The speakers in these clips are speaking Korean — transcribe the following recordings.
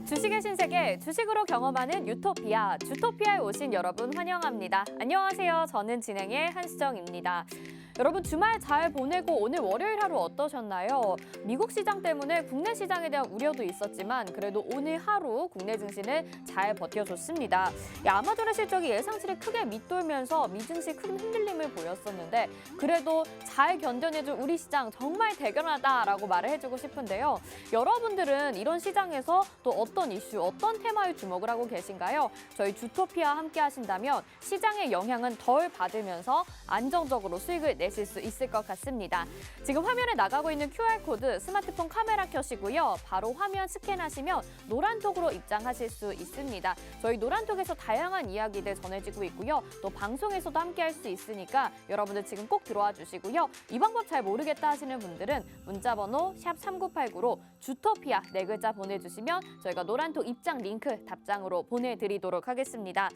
주식의 신세계, 주식으로 경험하는 유토피아, 주토피아에 오신 여러분 환영합니다. 안녕하세요. 저는 진행의 한수정입니다. 여러분 주말 잘 보내고 오늘 월요일 하루 어떠셨나요? 미국 시장 때문에 국내 시장에 대한 우려도 있었지만 그래도 오늘 하루 국내 증시는 잘 버텨줬습니다. 아마존의 실적이 예상치를 크게 밑돌면서 미증시 큰 흔들림을 보였었는데 그래도 잘 견뎌내준 우리 시장 정말 대견하다라고 말을 해주고 싶은데요. 여러분들은 이런 시장에서 또 어떤 이슈, 어떤 테마에 주목을 하고 계신가요? 저희 주토피아 함께 하신다면 시장의 영향은 덜 받으면서 안정적으로 수익을 내실 수 있을 것 같습니다. 지금 화면에 나가고 있는 QR코드 스마트폰 카메라 켜시고요. 바로 화면 스캔하시면 노란톡으로 입장하실 수 있습니다. 저희 노란톡에서 다양한 이야기들 전해지고 있고요. 또 방송에서도 함께 할 수 있으니까 여러분들 지금 꼭 들어와 주시고요. 이 방법 잘 모르겠다 하시는 분들은 문자번호 샵 3989로 주토피아 4글자 보내주시면 저희가 노란톡 입장 링크 답장으로 보내드리도록 하겠습니다.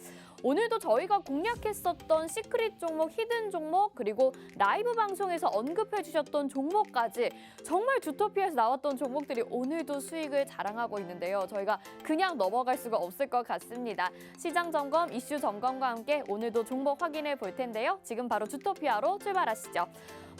오늘도 저희가 공략했었던 시크릿 종목, 히든 종목, 그리고 라이브 방송에서 언급해 주셨던 종목까지 정말 주토피아에서 나왔던 종목들이 오늘도 수익을 자랑하고 있는데요. 저희가 그냥 넘어갈 수가 없을 것 같습니다. 시장 점검, 이슈 점검과 함께 오늘도 종목 확인해 볼 텐데요. 지금 바로 주토피아로 출발하시죠.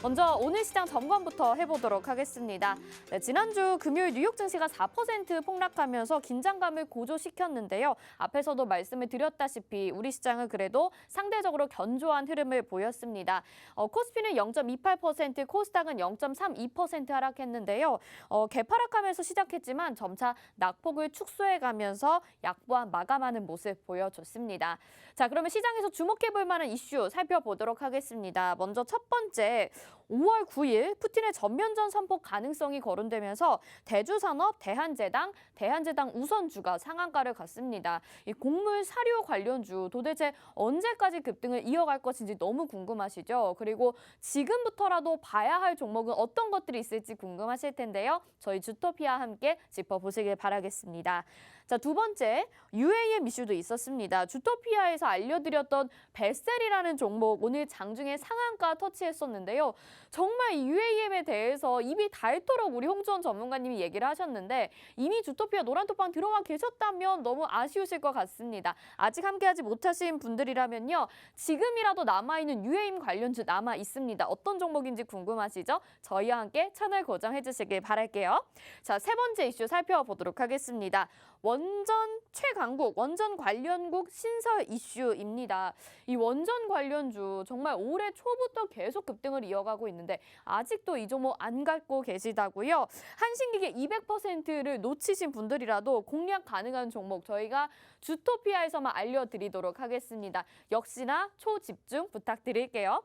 먼저 오늘 시장 점검부터 해보도록 하겠습니다. 네, 지난주 금요일 뉴욕 증시가 4% 폭락하면서 긴장감을 고조시켰는데요. 앞에서도 말씀을 드렸다시피 우리 시장은 그래도 상대적으로 견조한 흐름을 보였습니다. 코스피는 0.28%, 코스닥은 0.32% 하락했는데요. 개파락하면서 시작했지만 점차 낙폭을 축소해가면서 약보한 마감하는 모습 보여줬습니다. 자, 그러면 시장에서 주목해볼 만한 이슈 살펴보도록 하겠습니다. 먼저 첫 번째, 5월 9일 푸틴의 전면전 선포 가능성이 거론되면서 대주산업, 대한제당 우선주가 상한가를 갔습니다. 이 곡물 사료 관련주 도대체 언제까지 급등을 이어갈 것인지 너무 궁금하시죠? 그리고 지금부터라도 봐야 할 종목은 어떤 것들이 있을지 궁금하실 텐데요. 저희 주토피아와 함께 짚어보시길 바라겠습니다. 자, 두 번째, UAM 이슈도 있었습니다. 주토피아에서 알려드렸던 베셀이라는 종목 오늘 장중에 상한가 터치했었는데요. 정말 이 UAM에 대해서 입이 닳도록 우리 홍주원 전문가님이 얘기를 하셨는데 이미 주토피아 노란톡방 들어와 계셨다면 너무 아쉬우실 것 같습니다. 아직 함께하지 못하신 분들이라면요. 지금이라도 남아있는 UAM 관련주 남아 있습니다. 어떤 종목인지 궁금하시죠? 저희와 함께 채널 고정해 주시길 바랄게요. 자, 세 번째 이슈 살펴보도록 하겠습니다. 원전 최강국, 원전 관련국 신설 이슈입니다. 이 원전 관련주 정말 올해 초부터 계속 급등을 이어가고 있는데 아직도 이 종목 안 갖고 계시다고요? 한신기계 200%를 놓치신 분들이라도 공략 가능한 종목 저희가 주토피아에서만 알려드리도록 하겠습니다. 역시나 초집중 부탁드릴게요.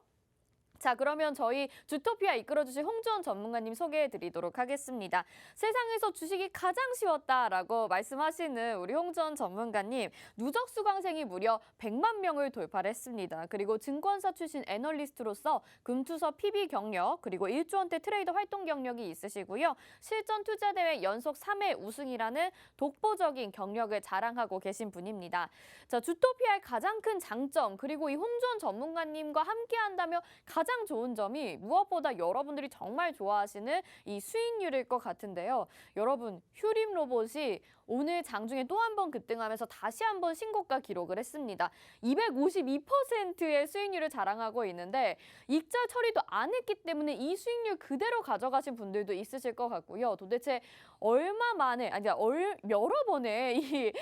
자, 그러면 저희 주토피아 이끌어주실 홍주원 전문가님 소개해드리도록 하겠습니다. 세상에서 주식이 가장 쉬웠다라고 말씀하시는 우리 홍주원 전문가님, 누적 수강생이 무려 100만 명을 돌파를 했습니다. 그리고 증권사 출신 애널리스트로서 금투서 PB 경력, 그리고 1조 원대 트레이더 활동 경력이 있으시고요. 실전 투자대회 연속 3회 우승이라는 독보적인 경력을 자랑하고 계신 분입니다. 자, 주토피아의 가장 큰 장점, 그리고 이 홍주원 전문가님과 함께한다면 가장 좋은 점이 무엇보다 여러분들이 정말 좋아하시는 이 수익률일 것 같은데요. 여러분, 휴림 로봇이 오늘 장중에 또 한 번 급등하면서 다시 한 번 신고가 기록을 했습니다. 252%의 수익률을 자랑하고 있는데 익절 처리도 안 했기 때문에 이 수익률 그대로 가져가신 분들도 있으실 것 같고요. 도대체 얼마 만에, 여러 번의 이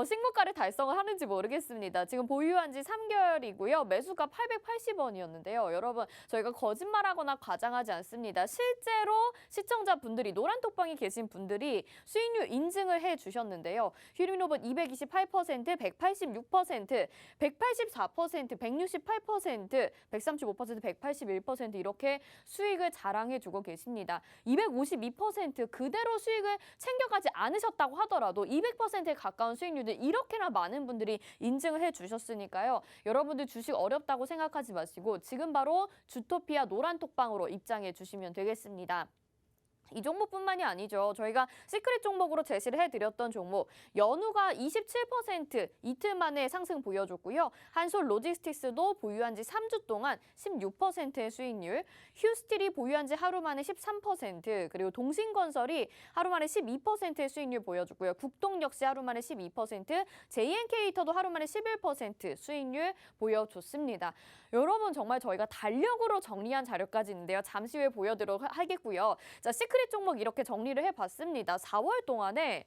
신고가를 달성을 하는지 모르겠습니다. 지금 보유한 지 3개월이고요. 매수가 880원이었는데요. 여러분, 저희가 거짓말하거나 과장하지 않습니다. 실제로 시청자분들이 노란톡방에 계신 분들이 수익률 인증을 해주셨는데요. 휴림로봇 228%, 186%, 184%, 168%, 135%, 181% 이렇게 수익을 자랑해주고 계십니다. 252% 그대로 수익을 챙겨가지 않으셨다고 하더라도 200%에 가까운 수익률들 이렇게나 많은 분들이 인증을 해주셨으니까요. 여러분들 주식 어렵다고 생각하지 마시고 지금 바로 주토피아 노란톡방으로 입장해 주시면 되겠습니다. 이 종목뿐만이 아니죠. 저희가 시크릿 종목으로 제시를 해드렸던 종목 연우가 27% 이틀 만에 상승 보여줬고요. 한솔 로지스틱스도 보유한 지 3주 동안 16%의 수익률, 휴스틸이 보유한 지 하루 만에 13%, 그리고 동신건설이 하루 만에 12%의 수익률 보여주고요. 국동 역시 하루 만에 12%, JNK터도 하루 만에 11% 수익률 보여줬습니다. 여러분 정말 저희가 달력으로 정리한 자료까지 있는데요. 잠시 후에 보여드리도록 하겠고요. 자, 시크릿 종목 이렇게 정리를 해봤습니다. 4월 동안에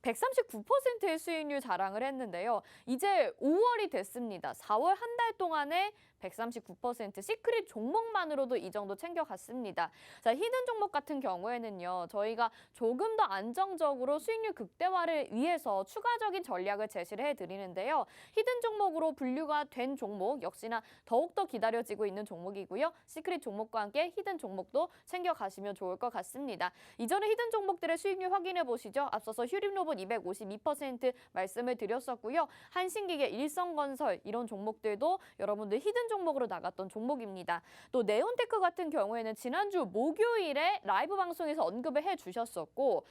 139%의 수익률 자랑을 했는데요. 이제 5월이 됐습니다. 4월 한 달 동안에 139% 시크릿 종목만으로도 이 정도 챙겨갔습니다. 자, 히든 종목 같은 경우에는요. 저희가 조금 더 안정적으로 수익률 극대화를 위해서 추가적인 전략을 제시를 해드리는데요. 히든 종목으로 분류가 된 종목 역시나 더욱더 기다려지고 있는 종목이고요. 시크릿 종목과 함께 히든 종목도 챙겨가시면 좋을 것 같습니다. 이전에 히든 종목들의 수익률 확인해 보시죠. 앞서서 휴림로봇 252% 말씀을 드렸었고요. 한신기계, 일성건설 이런 종목들도 여러분들 히든 종목으로 나갔던 종목입니다. 또 네온테크 같은 경우에는 지난주 목요일에 라이브 방송에서 언급을 해주셨었고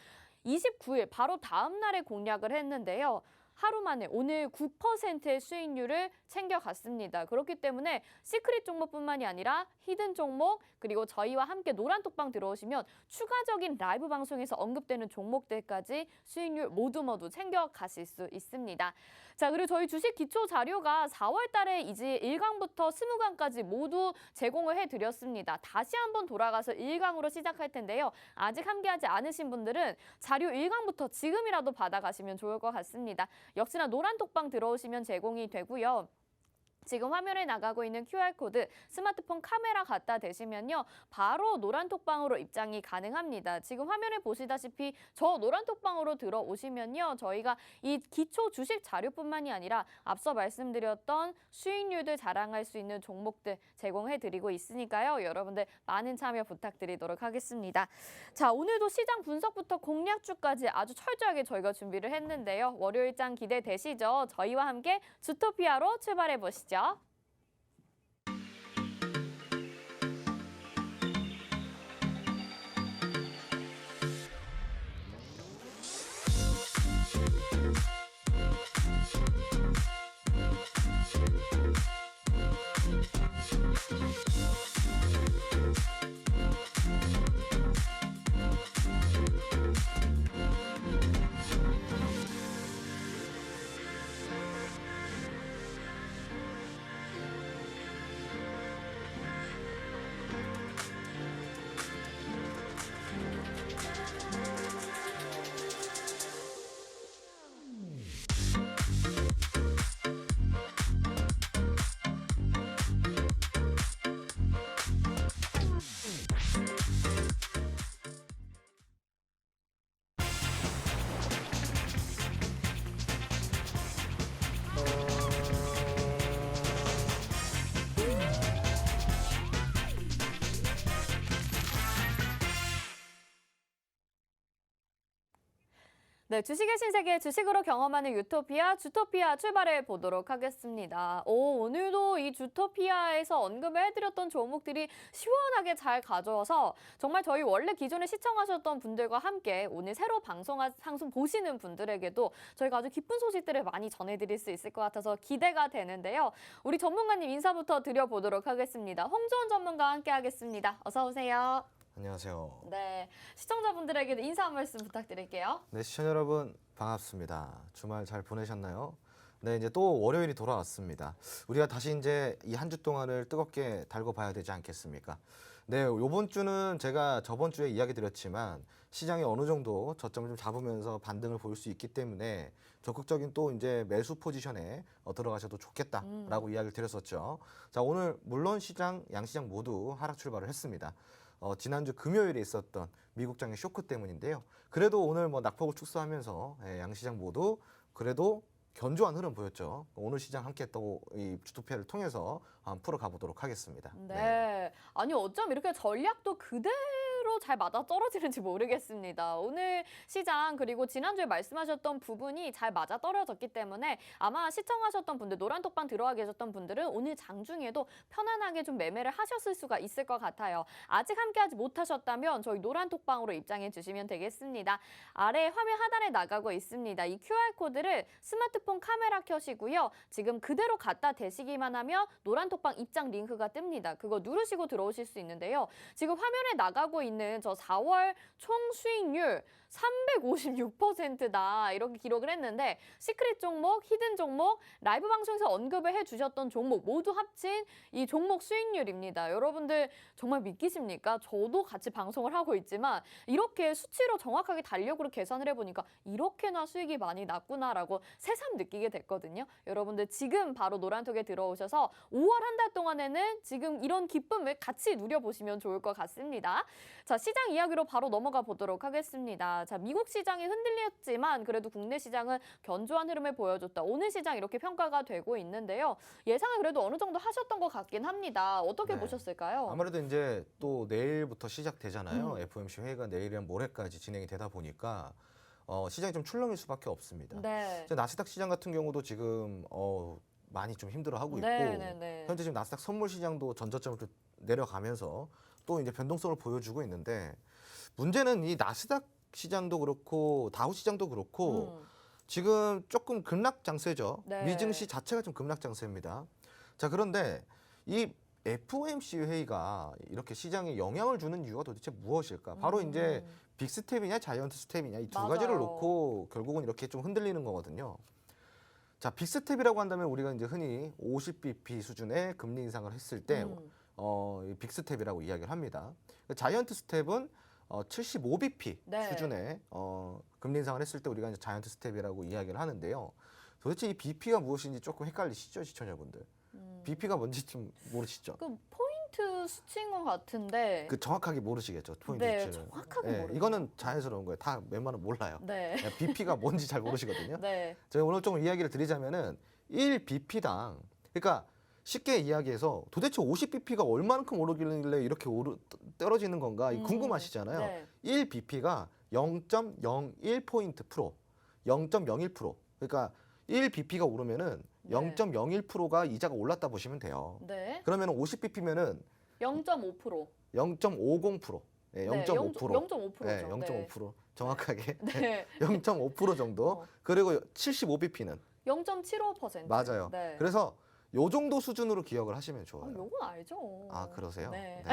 29일 바로 다음 날에 공략을 했는데요. 하루 만에 오늘 9%의 수익률을 챙겨갔습니다. 그렇기 때문에 시크릿 종목뿐만이 아니라 히든 종목 그리고 저희와 함께 노란톡방 들어오시면 추가적인 라이브 방송에서 언급되는 종목들까지 수익률 모두 챙겨가실 수 있습니다. 자, 그리고 저희 주식 기초 자료가 4월 달에 이제 1강부터 20강까지 모두 제공을 해드렸습니다. 다시 한번 돌아가서 1강으로 시작할 텐데요. 아직 함께하지 않으신 분들은 자료 1강부터 지금이라도 받아가시면 좋을 것 같습니다. 역시나 노란톡방 들어오시면 제공이 되고요. 지금 화면에 나가고 있는 QR코드 스마트폰 카메라 갖다 대시면요. 바로 노란톡방으로 입장이 가능합니다. 지금 화면에 보시다시피 저 노란톡방으로 들어오시면요. 저희가 이 기초 주식 자료뿐만이 아니라 앞서 말씀드렸던 수익률들 자랑할 수 있는 종목들 제공해드리고 있으니까요. 여러분들 많은 참여 부탁드리도록 하겠습니다. 자, 오늘도 시장 분석부터 공략주까지 아주 철저하게 저희가 준비를 했는데요. 월요일장 기대되시죠? 저희와 함께 주토피아로 출발해보시죠. 네, 주식의 신세계 주식으로 경험하는 유토피아, 주토피아 출발해 보도록 하겠습니다. 오늘도 이 주토피아에서 언급을 해드렸던 종목들이 시원하게 잘 가져와서 정말 저희 원래 기존에 시청하셨던 분들과 함께 오늘 새로 방송 보시는 분들에게도 저희가 아주 기쁜 소식들을 많이 전해드릴 수 있을 것 같아서 기대가 되는데요. 우리 전문가님 인사부터 드려보도록 하겠습니다. 홍주원 전문가와 함께 하겠습니다. 어서 오세요. 안녕하세요. 네, 시청자분들에게도 인사 한 말씀 부탁드릴게요. 네, 시청자 여러분 반갑습니다. 주말 잘 보내셨나요? 네, 이제 또 월요일이 돌아왔습니다. 우리가 다시 이제 이 한 주 동안을 뜨겁게 달고 봐야 되지 않겠습니까? 네, 요번 주는 제가 저번 주에 이야기 드렸지만 시장이 어느 정도 저점을 좀 잡으면서 반등을 보일 수 있기 때문에 적극적인 또 이제 매수 포지션에 들어가셔도 좋겠다라고 이야기를 드렸었죠. 자, 오늘 물론 시장, 양시장 모두 하락 출발을 했습니다. 지난주 금요일에 있었던 미국장의 쇼크 때문인데요. 그래도 오늘 뭐 낙폭을 축소하면서 양시장 모두 그래도 견조한 흐름 보였죠. 오늘 시장 함께 또 이 주토피아를 통해서 한번 풀어가 보도록 하겠습니다. 네. 아니 어쩜 이렇게 전략도 그대로 수치로 잘 맞아 떨어지는지 모르겠습니다. 오늘 시장 그리고 지난주에 말씀하셨던 부분이 잘 맞아 떨어졌기 때문에 아마 시청하셨던 분들, 노란톡방 들어와 계셨던 분들은 오늘 장중에도 편안하게 좀 매매를 하셨을 수가 있을 것 같아요. 아직 함께하지 못하셨다면 저희 노란톡방으로 입장해 주시면 되겠습니다. 아래 화면 하단에 나가고 있습니다. 이 QR코드를 스마트폰 카메라 켜시고요. 지금 그대로 갖다 대시기만 하면 노란톡방 입장 링크가 뜹니다. 그거 누르시고 들어오실 수 있는데요. 지금 화면에 나가고 있는 저 4월 총 수익률 356%다 이렇게 기록을 했는데 시크릿 종목, 히든 종목, 라이브 방송에서 언급을 해주셨던 종목 모두 합친 이 종목 수익률입니다. 여러분들 정말 믿기십니까? 저도 같이 방송을 하고 있지만 이렇게 수치로 정확하게 달력으로 계산을 해보니까 이렇게나 수익이 많이 났구나라고 새삼 느끼게 됐거든요. 여러분들 지금 바로 노란톡에 들어오셔서 5월 한 달 동안에는 지금 이런 기쁨을 같이 누려보시면 좋을 것 같습니다. 자, 시장 이야기로 바로 넘어가 보도록 하겠습니다. 자, 미국 시장이 흔들렸지만 그래도 국내 시장은 견조한 흐름을 보여줬다. 오늘 시장 이렇게 평가가 되고 있는데요. 예상을 그래도 어느 정도 하셨던 것 같긴 합니다. 어떻게 네. 보셨을까요? 아무래도 이제 또 내일부터 시작되잖아요. FOMC 회의가 내일이랑 모레까지 진행이 되다 보니까 시장이 좀 출렁일 수밖에 없습니다. 네. 이제 나스닥 시장 같은 경우도 지금 많이 좀 힘들어하고 있고 네. 현재 지금 나스닥 선물 시장도 전저점을 좀 내려가면서 또 이제 변동성을 보여주고 있는데 문제는 이 나스닥 시장도 그렇고 다우 시장도 그렇고 지금 조금 급락 장세죠. 네. 미증시 자체가 좀 급락 장세입니다. 자, 그런데 이 FOMC 회의가 이렇게 시장에 영향을 주는 이유가 도대체 무엇일까? 바로 이제 빅스텝이냐 자이언트 스텝이냐 이 두 맞아요. 가지를 놓고 결국은 이렇게 좀 흔들리는 거거든요. 자, 빅스텝이라고 한다면 우리가 이제 흔히 50bp 수준의 금리 인상을 했을 때 이 빅스텝이라고 이야기를 합니다. 자이언트 스텝은 75bp 네. 수준의 금리 인상을 했을 때 우리가 이제 자이언트 스텝이라고 이야기를 하는데요. 도대체 이 BP가 무엇인지 조금 헷갈리시죠, 시청자분들? BP가 뭔지 좀 모르시죠? 그 포인트 수치인 것 같은데. 그 정확하게 모르시겠죠, 포인트 네, 수치를. 정확하게 모르겠어요. 이거는 자연스러운 거예요. 다 웬만하면 몰라요. 네. BP가 뭔지 잘 모르시거든요. 네. 제가 오늘 좀 이야기를 드리자면은 1bp당 그러니까 쉽게 이야기해서 도대체 50bp가 얼마만큼 오르길래 이렇게 떨어지는 건가 궁금하시잖아요. 네. 1bp가 0.01포인트 프로, 0.01%. 그러니까 1bp가 오르면은 네. 0.01%가 이자가 올랐다 보시면 돼요. 네. 그러면 50bp면은 0.5%. 0.50%. 네, 0.5%. 0.5%죠. 네, 0.5%. 정확하게 네. 0.5% 정도. 어. 그리고 75bp는 0.75%. 맞아요. 네. 그래서 요 정도 수준으로 기억을 하시면 아, 좋아요. 요건 알죠. 아, 그러세요? 네.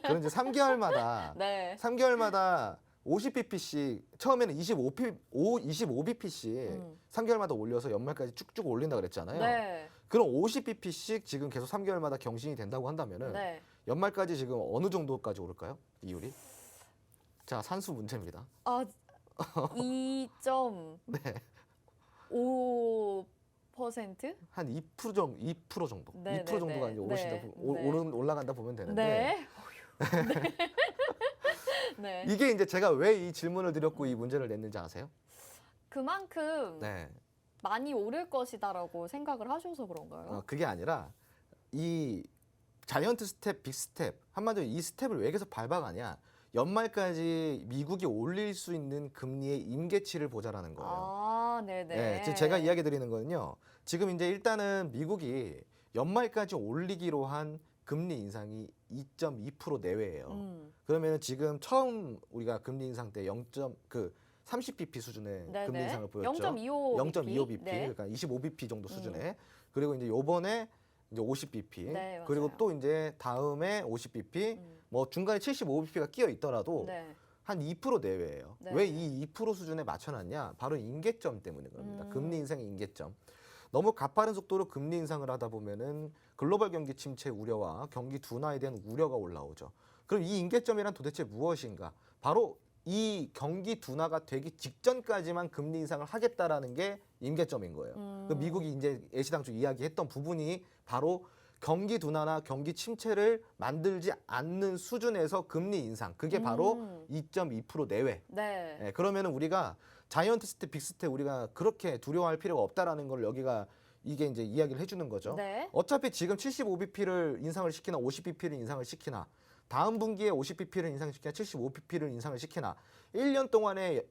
그럼 이제 3개월마다 네. 3개월마다 50bp씩 처음에는 25bp씩 3개월마다 올려서 연말까지 쭉쭉 올린다 그랬잖아요. 네. 그럼 50bp씩 지금 계속 3개월마다 경신이 된다고 한다면은 네. 연말까지 지금 어느 정도까지 오를까요? 이율이? 자, 산수 문제입니다. 아, 2.5%? 네. 한 2% 정도, 2% 정도. 네, 2% 네, 정도가 네. 이제 오르신다, 네, 네. 올라간다 보면 되는데 네. 네. 이게 이제 제가 왜 이 질문을 드렸고 이 문제를 냈는지 아세요? 그만큼 네. 많이 오를 것이다라고 생각을 하셔서 그런가요? 그게 아니라 이 자이언트 스텝, 빅 스텝 한마디로 이 스텝을 왜 계속 밟아가냐? 연말까지 미국이 올릴 수 있는 금리의 임계치를 보자라는 거예요. 아, 네네. 네, 지금 제가 이야기 드리는 거는요. 지금 이제 일단은 미국이 연말까지 올리기로 한 금리 인상이 2.2% 내외예요. 그러면 지금 처음 우리가 금리 인상 때 30bp 수준의 네네. 금리 인상을 보였죠. 0.25bp. 네. 그러니까 25bp 정도 수준에. 그리고 이제 요번에 이제 50bp. 네, 그리고 맞아요. 또 이제 다음에 50bp. 뭐 중간에 75bp가 끼어 있더라도 네. 한 2% 내외예요. 네. 왜 이 2% 수준에 맞춰놨냐? 바로 임계점 때문인 겁니다. 금리 인상의 임계점. 너무 가파른 속도로 금리 인상을 하다 보면은 글로벌 경기 침체 우려와 경기 둔화에 대한 우려가 올라오죠. 그럼 이 임계점이란 도대체 무엇인가? 바로 이 경기 둔화가 되기 직전까지만 금리 인상을 하겠다라는 게 임계점인 거예요. 그 미국이 이제 애시당초 이야기했던 부분이 바로 경기 둔화나 경기 침체를 만들지 않는 수준에서 금리 인상. 그게 바로 2.2% 내외. 네. 네, 그러면은 우리가 자이언트 스텝, 빅 스텝 우리가 그렇게 두려워할 필요가 없다라는 걸 여기가 이게 이제 이야기를 해주는 거죠. 네. 어차피 지금 75bp를 인상을 시키나 50bp를 인상을 시키나 다음 분기에 50bp를 인상시키나 75bp를 인상을 시키나 1년 동안에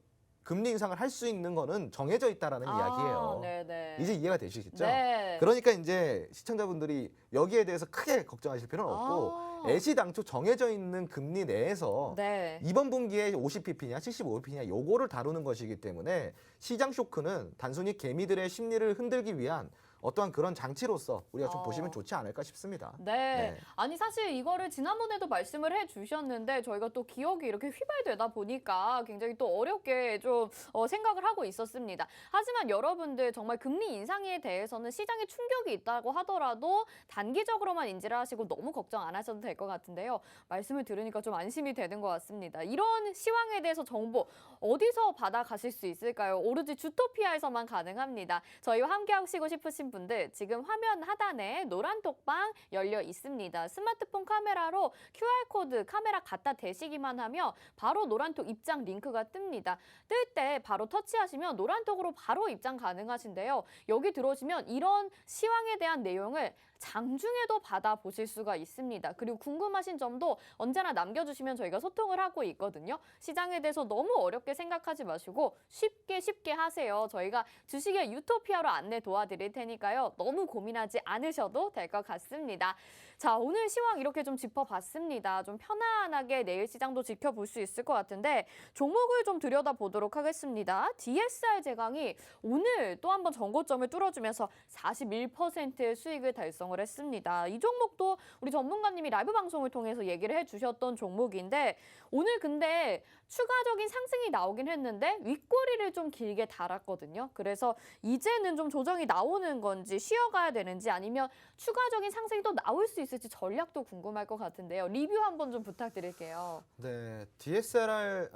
금리 인상을 할 수 있는 거는 정해져 있다라는 이야기예요. 네네. 이제 이해가 되시겠죠? 네. 그러니까 이제 시청자분들이 여기에 대해서 크게 걱정하실 필요는 없고 애시당초 정해져 있는 금리 내에서 네. 이번 분기에 50bp냐 75bp냐 요거를 다루는 것이기 때문에 시장 쇼크는 단순히 개미들의 심리를 흔들기 위한 어떠한 그런 장치로서 우리가 좀 보시면 좋지 않을까 싶습니다. 네. 아니 사실 이거를 지난번에도 말씀을 해주셨는데 저희가 또 기억이 이렇게 휘발되다 보니까 굉장히 또 어렵게 좀 생각을 하고 있었습니다. 하지만 여러분들 정말 금리 인상에 대해서는 시장에 충격이 있다고 하더라도 단기적으로만 인지를 하시고 너무 걱정 안 하셔도 될 것 같은데요. 말씀을 들으니까 좀 안심이 되는 것 같습니다. 이런 시황에 대해서 정보 어디서 받아가실 수 있을까요? 오로지 주토피아에서만 가능합니다. 저희와 함께 하시고 싶으신 분들 지금 화면 하단에 노란 톡방 열려 있습니다. 스마트폰 카메라로 QR코드 카메라 갖다 대시기만 하면 바로 노란톡 입장 링크가 뜹니다. 뜰 때 바로 터치하시면 노란톡으로 바로 입장 가능하신데요. 여기 들어오시면 이런 시황에 대한 내용을 장중에도 받아보실 수가 있습니다. 그리고 궁금하신 점도 언제나 남겨주시면 저희가 소통을 하고 있거든요. 시장에 대해서 너무 어렵게 생각하지 마시고 쉽게 하세요. 저희가 주식의 유토피아로 안내 도와드릴 테니까요. 너무 고민하지 않으셔도 될 것 같습니다. 자, 오늘 시황 이렇게 좀 짚어봤습니다. 좀 편안하게 내일 시장도 지켜볼 수 있을 것 같은데 종목을 좀 들여다보도록 하겠습니다. DSR 제강이 오늘 또 한 번 전고점을 뚫어주면서 41%의 수익을 달성을 했습니다. 이 종목도 우리 전문가님이 라이브 방송을 통해서 얘기를 해주셨던 종목인데 오늘 근데 추가적인 상승이 나오긴 했는데 윗꼬리를 좀 길게 달았거든요. 그래서 이제는 좀 조정이 나오는 건지 쉬어가야 되는지 아니면 추가적인 상승이 또 나올 수 있을지 전략도 궁금할 것 같은데요. 리뷰 한번 좀 부탁드릴게요. 네, DSLR이란다.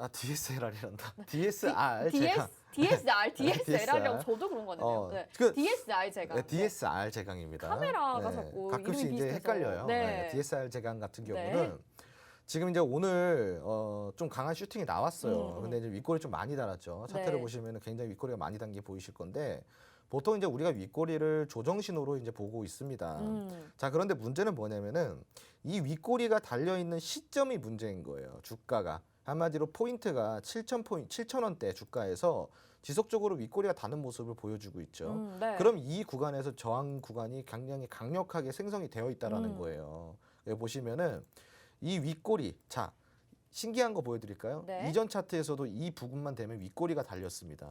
DSR 제강. DSLR이랑 저도 그런 거네요. 네. DSR 제강. 네, DSR 제강입니다. 카메라가 자꾸 가끔씩 이름이 이제 비슷해서. 헷갈려요. 네. DSR 제강 같은 네. 경우는 지금 이제 오늘 좀 강한 슈팅이 나왔어요. 근데 이제 윗꼬리 좀 많이 달았죠. 차트를 네. 보시면 굉장히 윗꼬리가 많이 단 게 보이실 건데 보통 이제 우리가 윗꼬리를 조정 신호로 이제 보고 있습니다. 자, 그런데 문제는 뭐냐면은 이 윗꼬리가 달려 있는 시점이 문제인 거예요. 주가가 한마디로 포인트가 7,000원대 주가에서 지속적으로 윗꼬리가 다는 모습을 보여주고 있죠. 네. 그럼 이 구간에서 저항 구간이 굉장히 강력하게 생성이 되어 있다라는 거예요. 여기 보시면은 이 윗꼬리, 자, 신기한 거 보여드릴까요? 네. 이전 차트에서도 이 부분만 되면 윗꼬리가 달렸습니다.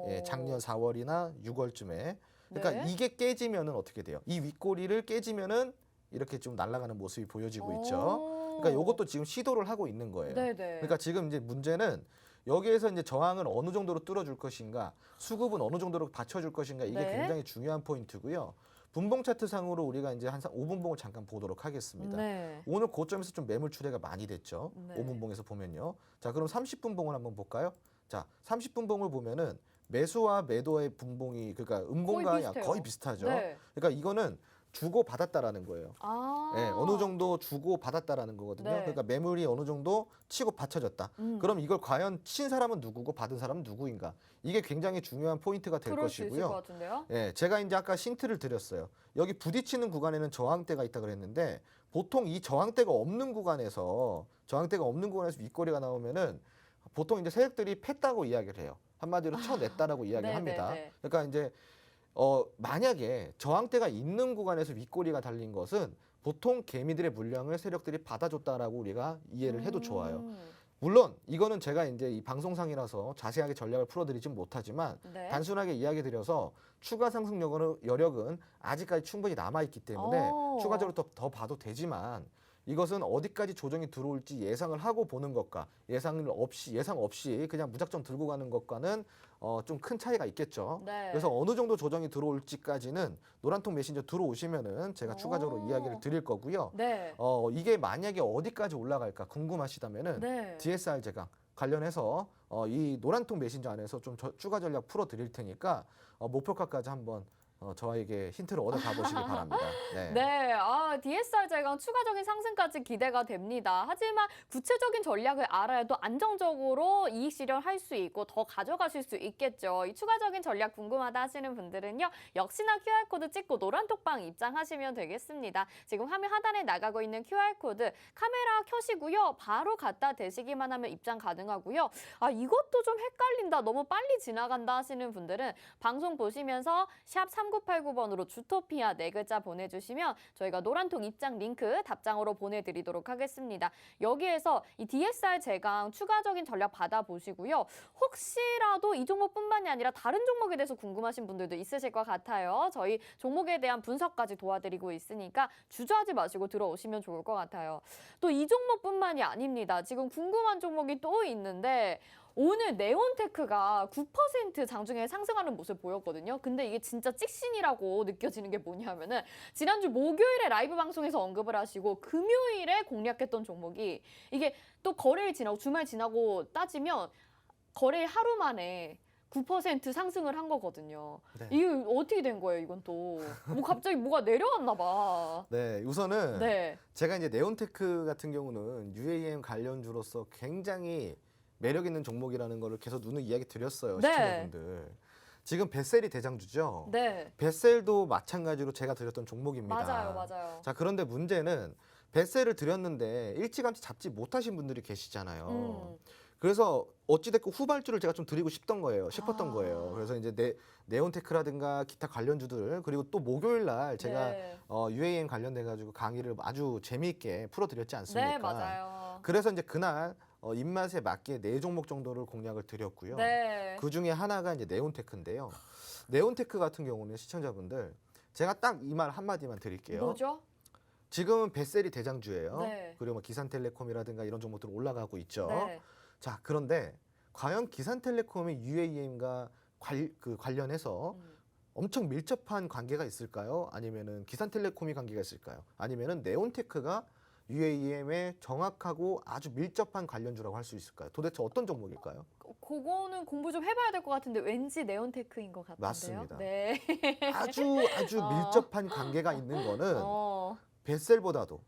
예, 작년 4월이나 6월쯤에. 그러니까 네. 이게 깨지면은 어떻게 돼요? 이 윗꼬리를 깨지면은 이렇게 좀 날아가는 모습이 보여지고 있죠. 그러니까 이것도 지금 시도를 하고 있는 거예요. 네네. 그러니까 지금 이제 문제는 여기에서 이제 저항을 어느 정도로 뚫어줄 것인가, 수급은 어느 정도로 받쳐줄 것인가, 이게 네. 굉장히 중요한 포인트고요. 분봉 차트 상으로 우리가 이제 한 5분봉을 잠깐 보도록 하겠습니다. 네. 오늘 고점에서 좀 매물 출회가 많이 됐죠. 네. 5분봉에서 보면요. 자, 그럼 30분봉을 한번 볼까요? 자, 30분봉을 보면은 매수와 매도의 분봉이 그러니까 음봉과 비슷해요. 거의 비슷하죠. 네. 그러니까 이거는 주고 받았다라는 거예요. 아. 예, 어느 정도 주고 받았다라는 거거든요. 네. 그러니까 매물이 어느 정도 치고 받쳐졌다. 그럼 이걸 과연 친 사람은 누구고 받은 사람은 누구인가? 이게 굉장히 중요한 포인트가 될 그럴 수 있을 것 것이고요. 같은데요. 예, 제가 이제 아까 힌트를 드렸어요. 여기 부딪히는 구간에는 저항대가 있다 그랬는데 보통 이 저항대가 없는 구간에서 윗꼬리가 나오면은 보통 이제 세력들이 팼다고 이야기를 해요. 한마디로 쳐냈다라고 이야기를 합니다. 네네네. 그러니까 이제 만약에 저항대가 있는 구간에서 윗꼬리가 달린 것은 보통 개미들의 물량을 세력들이 받아줬다라고 우리가 이해를 해도 좋아요. 물론 이거는 제가 이제 이 방송상이라서 자세하게 전략을 풀어드리진 못하지만 네. 단순하게 이야기 드려서 추가 상승 여력은 아직까지 충분히 남아있기 때문에 추가적으로 더 봐도 되지만 이것은 어디까지 조정이 들어올지 예상을 하고 보는 것과 예상 없이 그냥 무작정 들고 가는 것과는 좀 큰 차이가 있겠죠. 네. 그래서 어느 정도 조정이 들어올지까지는 노란통 메신저 들어오시면은 제가 추가적으로 이야기를 드릴 거고요. 네. 이게 만약에 어디까지 올라갈까 궁금하시다면은 네. DSR 제강 관련해서 이 노란통 메신저 안에서 좀 추가 전략 풀어 드릴 테니까 목표가까지 한번 저에게 힌트를 얻어 가보시기 바랍니다. 네. 네, DSR 제강 추가적인 상승까지 기대가 됩니다. 하지만 구체적인 전략을 알아야 또 안정적으로 이익 실현할 수 있고 더 가져가실 수 있겠죠. 이 추가적인 전략 궁금하다 하시는 분들은요. 역시나 QR코드 찍고 노란톡방 입장하시면 되겠습니다. 지금 화면 하단에 나가고 있는 QR코드 카메라 켜시고요. 바로 갖다 대시기만 하면 입장 가능하고요. 이것도 좀 헷갈린다. 너무 빨리 지나간다 하시는 분들은 방송 보시면서 샵 3989번으로 주토피아 4글자 보내주시면 저희가 노란통 입장 링크 답장으로 보내드리도록 하겠습니다. 여기에서 이 DSR 제강 추가적인 전략 받아보시고요. 혹시라도 이 종목뿐만이 아니라 다른 종목에 대해서 궁금하신 분들도 있으실 것 같아요. 저희 종목에 대한 분석까지 도와드리고 있으니까 주저하지 마시고 들어오시면 좋을 것 같아요. 또 이 종목뿐만이 아닙니다. 지금 궁금한 종목이 또 있는데 오늘 네온테크가 9% 장중에 상승하는 모습 보였거든요. 근데 이게 진짜 찍신이라고 느껴지는 게 뭐냐면은 지난주 목요일에 라이브 방송에서 언급을 하시고 금요일에 공략했던 종목이 이게 또 거래일 지나고 주말 지나고 따지면 거래일 하루 만에 9% 상승을 한 거거든요. 네. 이게 어떻게 된 거예요, 이건 또? 뭐 갑자기 뭐가 내려왔나 봐. 네, 우선은 네. 제가 이제 네온테크 같은 경우는 UAM 관련주로서 굉장히 매력 있는 종목이라는 거를 계속 누누이 이야기 드렸어요, 네. 시청자분들. 지금 베셀이 대장주죠. 네. 베셀도 마찬가지로 제가 드렸던 종목입니다. 맞아요. 자, 그런데 문제는 베셀을 드렸는데 일찌감치 잡지 못하신 분들이 계시잖아요. 그래서 어찌됐건 후발주를 제가 좀 드리고 싶었던 거예요. 그래서 이제 네온테크라든가 기타 관련주들 그리고 또 목요일 날 제가 네. UAM 관련돼 가지고 강의를 아주 재미있게 풀어드렸지 않습니까? 네, 맞아요. 그래서 이제 그날 입맛에 맞게 4종목 정도를 공략을 드렸고요. 네. 그 중에 하나가 이제 네온테크인데요. 네온테크 같은 경우는 시청자분들 제가 딱 이 말 한마디만 드릴게요. 뭐죠? 지금은 베셀이 대장주예요. 네. 그리고 뭐 기산텔레콤이라든가 이런 종목들 올라가고 있죠. 네. 자, 그런데 과연 기산텔레콤이 UAM과 관련해서 엄청 밀접한 관계가 있을까요? 아니면은 기산텔레콤이 관계가 있을까요? 아니면은 네온테크가 UAM에 정확하고 아주 밀접한 관련주라고 할 수 있을까요? 도대체 어떤 종목일까요? 그거는 공부 좀 해봐야 될 것 같은데 왠지 네온테크인 것 같은데요. 맞습니다. 네. 아주 어. 밀접한 관계가 있는 거는 어. 베셀보다도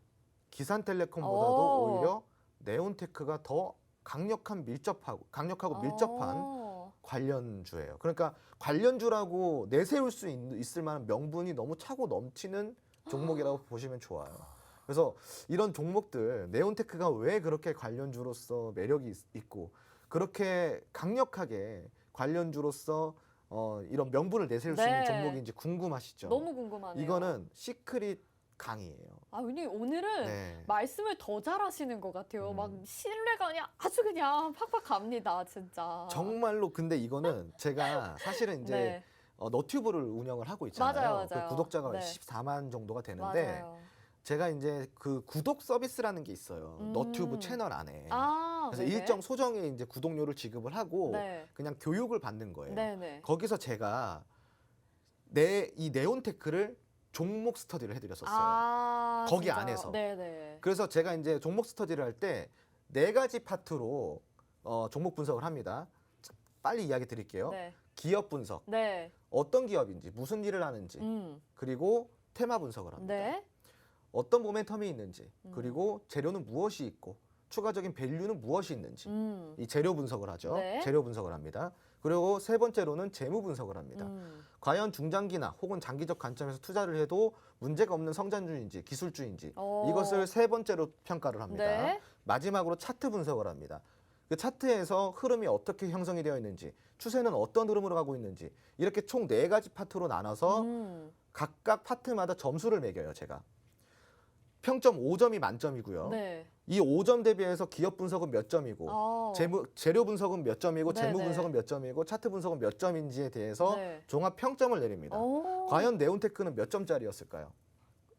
기산텔레콤보다도 어. 오히려 네온테크가 더 강력하고 밀접한 관련주예요. 그러니까 관련주라고 내세울 수 있을 만한 명분이 너무 차고 넘치는 종목이라고 보시면 좋아요. 그래서 이런 종목들 네온테크가 왜 그렇게 관련주로서 매력이 있고 그렇게 강력하게 관련주로서 이런 명분을 내세울 수 있는 네. 종목인지 궁금하시죠? 너무 궁금하네요. 이거는 시크릿 강의예요. 왜냐면 오늘은 네. 말씀을 더 잘하시는 것 같아요. 음. 막 신뢰가 그냥 아주 그냥 팍팍 갑니다, 진짜. 정말로 근데 이거는 제가 사실은 이제 네. 너튜브를 운영을 하고 있잖아요. 맞아요. 그 구독자가 네. 14만 정도가 되는데 맞아요. 제가 이제 그 구독 서비스라는 게 있어요. 너튜브 채널 안에. 그래서 네네. 일정 소정의 이제 구독료를 지급을 하고 네. 그냥 교육을 받는 거예요. 네네. 거기서 제가 이 네온테크를 종목 스터디를 해드렸었어요. 거기 진짜요? 안에서. 네네. 그래서 제가 이제 종목 스터디를 할 때 4가지 파트로 종목 분석을 합니다. 빨리 이야기 드릴게요. 네. 기업 분석, 네. 어떤 기업인지, 무슨 일을 하는지, 그리고 테마 분석을 합니다. 네. 어떤 모멘텀이 있는지, 그리고 재료는 무엇이 있고, 추가적인 밸류는 무엇이 있는지, 이 재료 분석을 하죠. 네. 재료 분석을 합니다. 그리고 세 번째로는 재무 분석을 합니다. 과연 중장기나 혹은 장기적 관점에서 투자를 해도 문제가 없는 성장주인지 기술주인지 이것을 세 번째로 평가를 합니다. 네. 마지막으로 차트 분석을 합니다. 그 차트에서 흐름이 어떻게 형성이 되어 있는지, 추세는 어떤 흐름으로 가고 있는지 이렇게 총 4가지 파트로 나눠서 각각 파트마다 점수를 매겨요, 제가. 평점 5점이 만점이고요. 네. 이 5점 대비해서 기업 분석은 몇 점이고 재료 분석은 몇 점이고 재무 네네. 분석은 몇 점이고 차트 분석은 몇 점인지에 대해서 네. 종합 평점을 내립니다. 과연 네온테크는 몇 점짜리였을까요?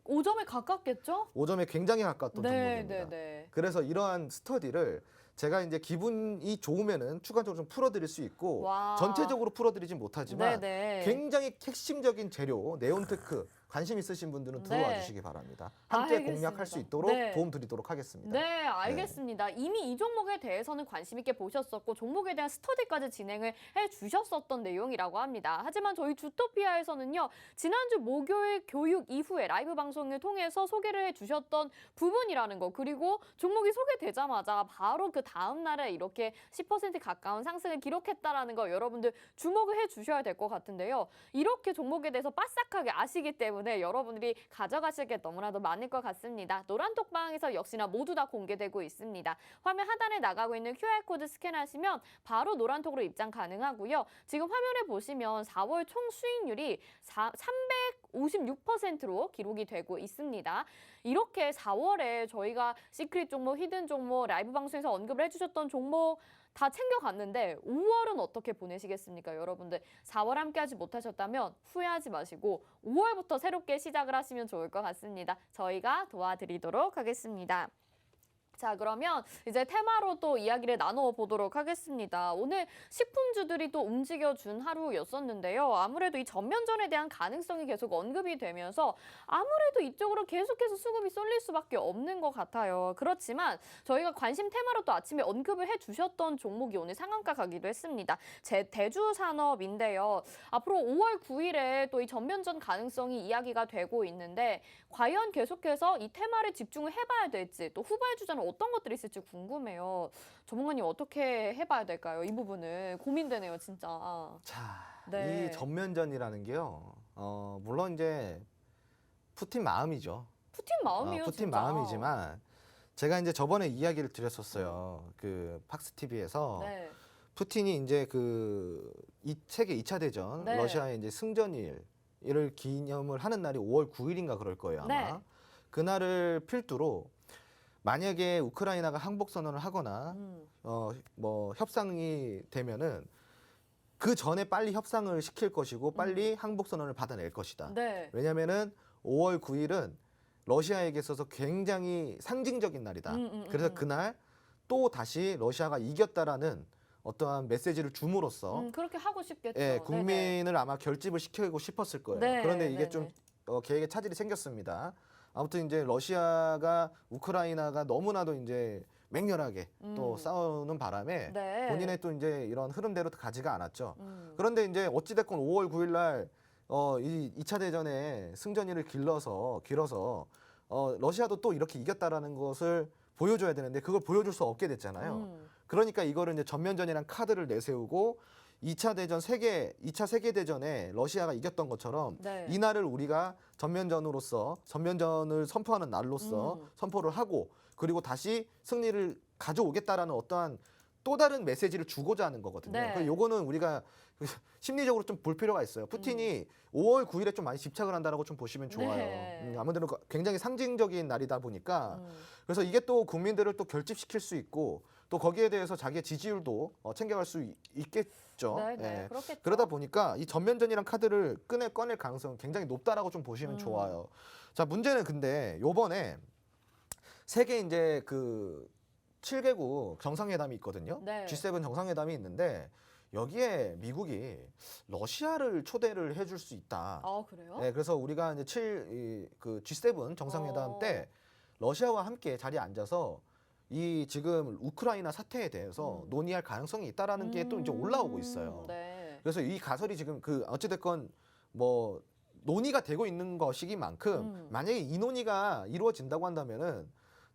5점에 가깝겠죠? 5점에 굉장히 가까웠던 네, 종목입니다. 네. 그래서 이러한 스터디를 제가 이제 기분이 좋으면은 추가적으로 좀 풀어드릴 수 있고 와. 전체적으로 풀어드리진 못하지만 네네. 굉장히 핵심적인 재료 네온테크 관심 있으신 분들은 네. 들어와 주시기 바랍니다. 함께 알겠습니다. 공략할 수 있도록 네. 도움 드리도록 하겠습니다. 네, 알겠습니다. 이미 이 종목에 대해서는 관심 있게 보셨었고 종목에 대한 스터디까지 진행을 해주셨었던 내용이라고 합니다. 하지만 저희 주토피아에서는요. 지난주 목요일 교육 이후에 라이브 방송을 통해서 소개를 해주셨던 부분이라는 거 그리고 종목이 소개되자마자 바로 그 다음 날에 이렇게 10% 가까운 상승을 기록했다라는 거 여러분들 주목을 해주셔야 될 것 같은데요. 이렇게 종목에 대해서 빠삭하게 아시기 때문에 여러분들이 가져가실 게 너무나도 많을 것 같습니다. 노란톡방에서 역시나 모두 다 공개되고 있습니다. 화면 하단에 나가고 있는 QR코드 스캔하시면 바로 노란톡으로 입장 가능하고요. 지금 화면에 보시면 4월 총 수익률이 356%로 기록이 되고 있습니다. 이렇게 4월에 저희가 시크릿 종목, 히든 종목, 라이브 방송에서 언급을 해주셨던 종목 다 챙겨갔는데 5월은 어떻게 보내시겠습니까? 여러분들 4월 함께하지 못하셨다면 후회하지 마시고 5월부터 새롭게 시작을 하시면 좋을 것 같습니다. 저희가 도와드리도록 하겠습니다. 자, 그러면 이제 테마로 또 이야기를 나눠보도록 하겠습니다. 오늘 식품주들이 또 움직여준 하루였었는데요. 아무래도 이 전면전에 대한 가능성이 계속 언급이 되면서 아무래도 이쪽으로 계속해서 수급이 쏠릴 수밖에 없는 것 같아요. 그렇지만 저희가 관심 테마로 또 아침에 언급을 해주셨던 종목이 오늘 상한가 가기도 했습니다. 대주산업인데요. 앞으로 5월 9일에 또 이 전면전 가능성이 이야기가 되고 있는데 과연 계속해서 이 테마를 집중을 해봐야 될지 또 후발 주자는 어떤 것들이 있을지 궁금해요. 전문가님 어떻게 해봐야 될까요? 이 부분은 고민되네요, 진짜. 자, 네. 이 전면전이라는 게요. 물론 이제 푸틴 마음이죠. 푸틴 마음이에요, 푸틴 진짜. 마음이지만 제가 이제 저번에 이야기를 드렸었어요. 그 팍스 TV에서 네. 푸틴이 이제 이 세계 2차 대전 네. 러시아의 이제 승전일을 기념을 하는 날이 5월 9일인가 그럴 거예요, 아마. 네. 그날을 필두로 만약에 우크라이나가 항복 선언을 하거나 뭐 협상이 되면은 그 전에 빨리 협상을 시킬 것이고 빨리 항복 선언을 받아낼 것이다. 네. 왜냐면은 5월 9일은 러시아에게 있어서 굉장히 상징적인 날이다. 그래서 그날 또 다시 러시아가 이겼다라는 어떠한 메시지를 줌으로써 그렇게 하고 싶겠죠. 예, 네네. 국민을 아마 결집을 시키고 싶었을 거예요. 네, 그런데 이게 네네. 좀 계획에 차질이 생겼습니다. 아무튼 이제 러시아가 우크라이나가 너무나도 이제 맹렬하게 또 싸우는 바람에 네. 본인의 또 이제 이런 흐름대로 가지가 않았죠. 음. 그런데 이제 어찌됐건 5월 9일 날 이 2차 대전의 승전일을 길러서 러시아도 또 이렇게 이겼다라는 것을 보여줘야 되는데 그걸 보여줄 수 없게 됐잖아요. 그러니까 이거를 이제 전면전이란 카드를 내세우고 2차 세계대전에 러시아가 이겼던 것처럼 네. 이날을 우리가 전면전을 선포하는 날로서 선포를 하고 그리고 다시 승리를 가져오겠다라는 어떠한 또 다른 메시지를 주고자 하는 거거든요. 네. 그래서 요거는 우리가 심리적으로 좀 볼 필요가 있어요. 푸틴이 5월 9일에 좀 많이 집착을 한다라고 좀 보시면 좋아요. 네. 아무래도 굉장히 상징적인 날이다 보니까 그래서 이게 또 국민들을 또 결집시킬 수 있고 또 거기에 대해서 자기의 지지율도 챙겨갈 수 있겠죠. 네, 네. 예. 그렇겠죠. 그러다 보니까 이 전면전이란 카드를 꺼낼 가능성은 굉장히 높다라고 좀 보시면 좋아요. 자, 문제는 근데 요번에 세계 이제 7개국 정상회담이 있거든요. 네. G7 정상회담이 있는데 여기에 미국이 러시아를 초대를 해줄 수 있다. 아, 그래요? 네, 그래서 우리가 이제 G7 정상회담 때 러시아와 함께 자리에 앉아서 이 지금 우크라이나 사태에 대해서 논의할 가능성이 있다라는 게 또 이제 올라오고 있어요. 네. 그래서 이 가설이 지금 어찌됐건 뭐 논의가 되고 있는 것이긴 만큼 만약에 이 논의가 이루어진다고 한다면은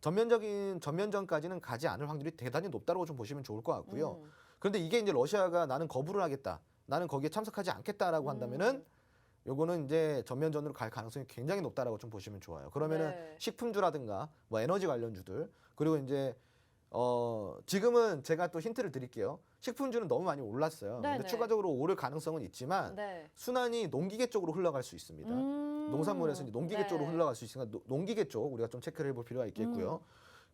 전면전까지는 가지 않을 확률이 대단히 높다고 좀 보시면 좋을 것 같고요. 그런데 이게 이제 러시아가 나는 거부를 하겠다, 나는 거기에 참석하지 않겠다라고 한다면은 요거는 이제 전면전으로 갈 가능성이 굉장히 높다라고 좀 보시면 좋아요. 그러면은 네. 식품주라든가 뭐 에너지 관련주들 그리고 이제 지금은 제가 또 힌트를 드릴게요. 식품주는 너무 많이 올랐어요. 네네. 근데 추가적으로 오를 가능성은 있지만 네. 순환이 농기계 쪽으로 흘러갈 수 있습니다. 농산물에서 이제 농기계 네. 쪽으로 흘러갈 수 있으니까 농기계 쪽 우리가 좀 체크를 해볼 필요가 있겠고요.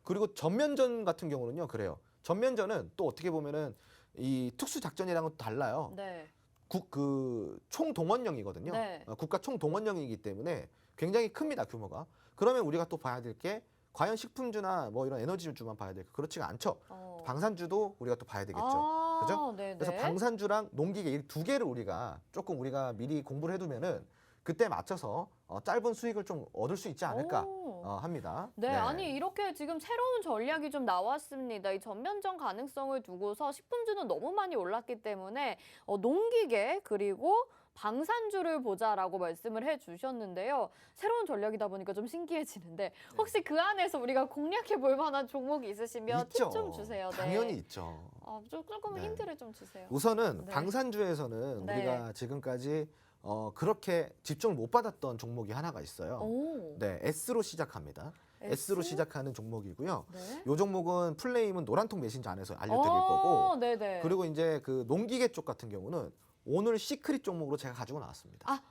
그리고 전면전 같은 경우는요, 그래요. 전면전은 또 어떻게 보면은 이 특수 작전이랑은 또 달라요. 네. 총동원령이거든요. 네. 국가 총동원령이기 때문에 굉장히 큽니다, 규모가. 그러면 우리가 또 봐야 될 게 과연 식품주나 뭐 이런 에너지주만 봐야 될까? 그렇지가 않죠. 방산주도 우리가 또 봐야 되겠죠. 그죠? 네네. 그래서 방산주랑 농기계 이 두 개를 우리가 미리 공부를 해두면은 그때 맞춰서 짧은 수익을 좀 얻을 수 있지 않을까 오. 합니다. 네, 아니 이렇게 지금 새로운 전략이 좀 나왔습니다. 이 전면전 가능성을 두고서 식품주는 너무 많이 올랐기 때문에 농기계 그리고 방산주를 보자라고 말씀을 해주셨는데요. 새로운 전략이다 보니까 좀 신기해지는데 혹시 그 안에서 우리가 공략해 볼 만한 종목이 있으시면 팁 있죠. 좀 주세요. 네. 당연히 있죠. 조금 네. 힌트를 좀 주세요. 우선은 네. 방산주에서는 네. 우리가 지금까지 그렇게 집중을 못 받았던 종목이 하나가 있어요. 오. 네, S로 시작합니다. S로 S? 시작하는 종목이고요. 네. 이 종목은 플레임은 노란통 메신저 안에서 알려드릴 거고, 네네. 그리고 이제 그 농기계 쪽 같은 경우는 오늘 시크릿 종목으로 제가 가지고 나왔습니다.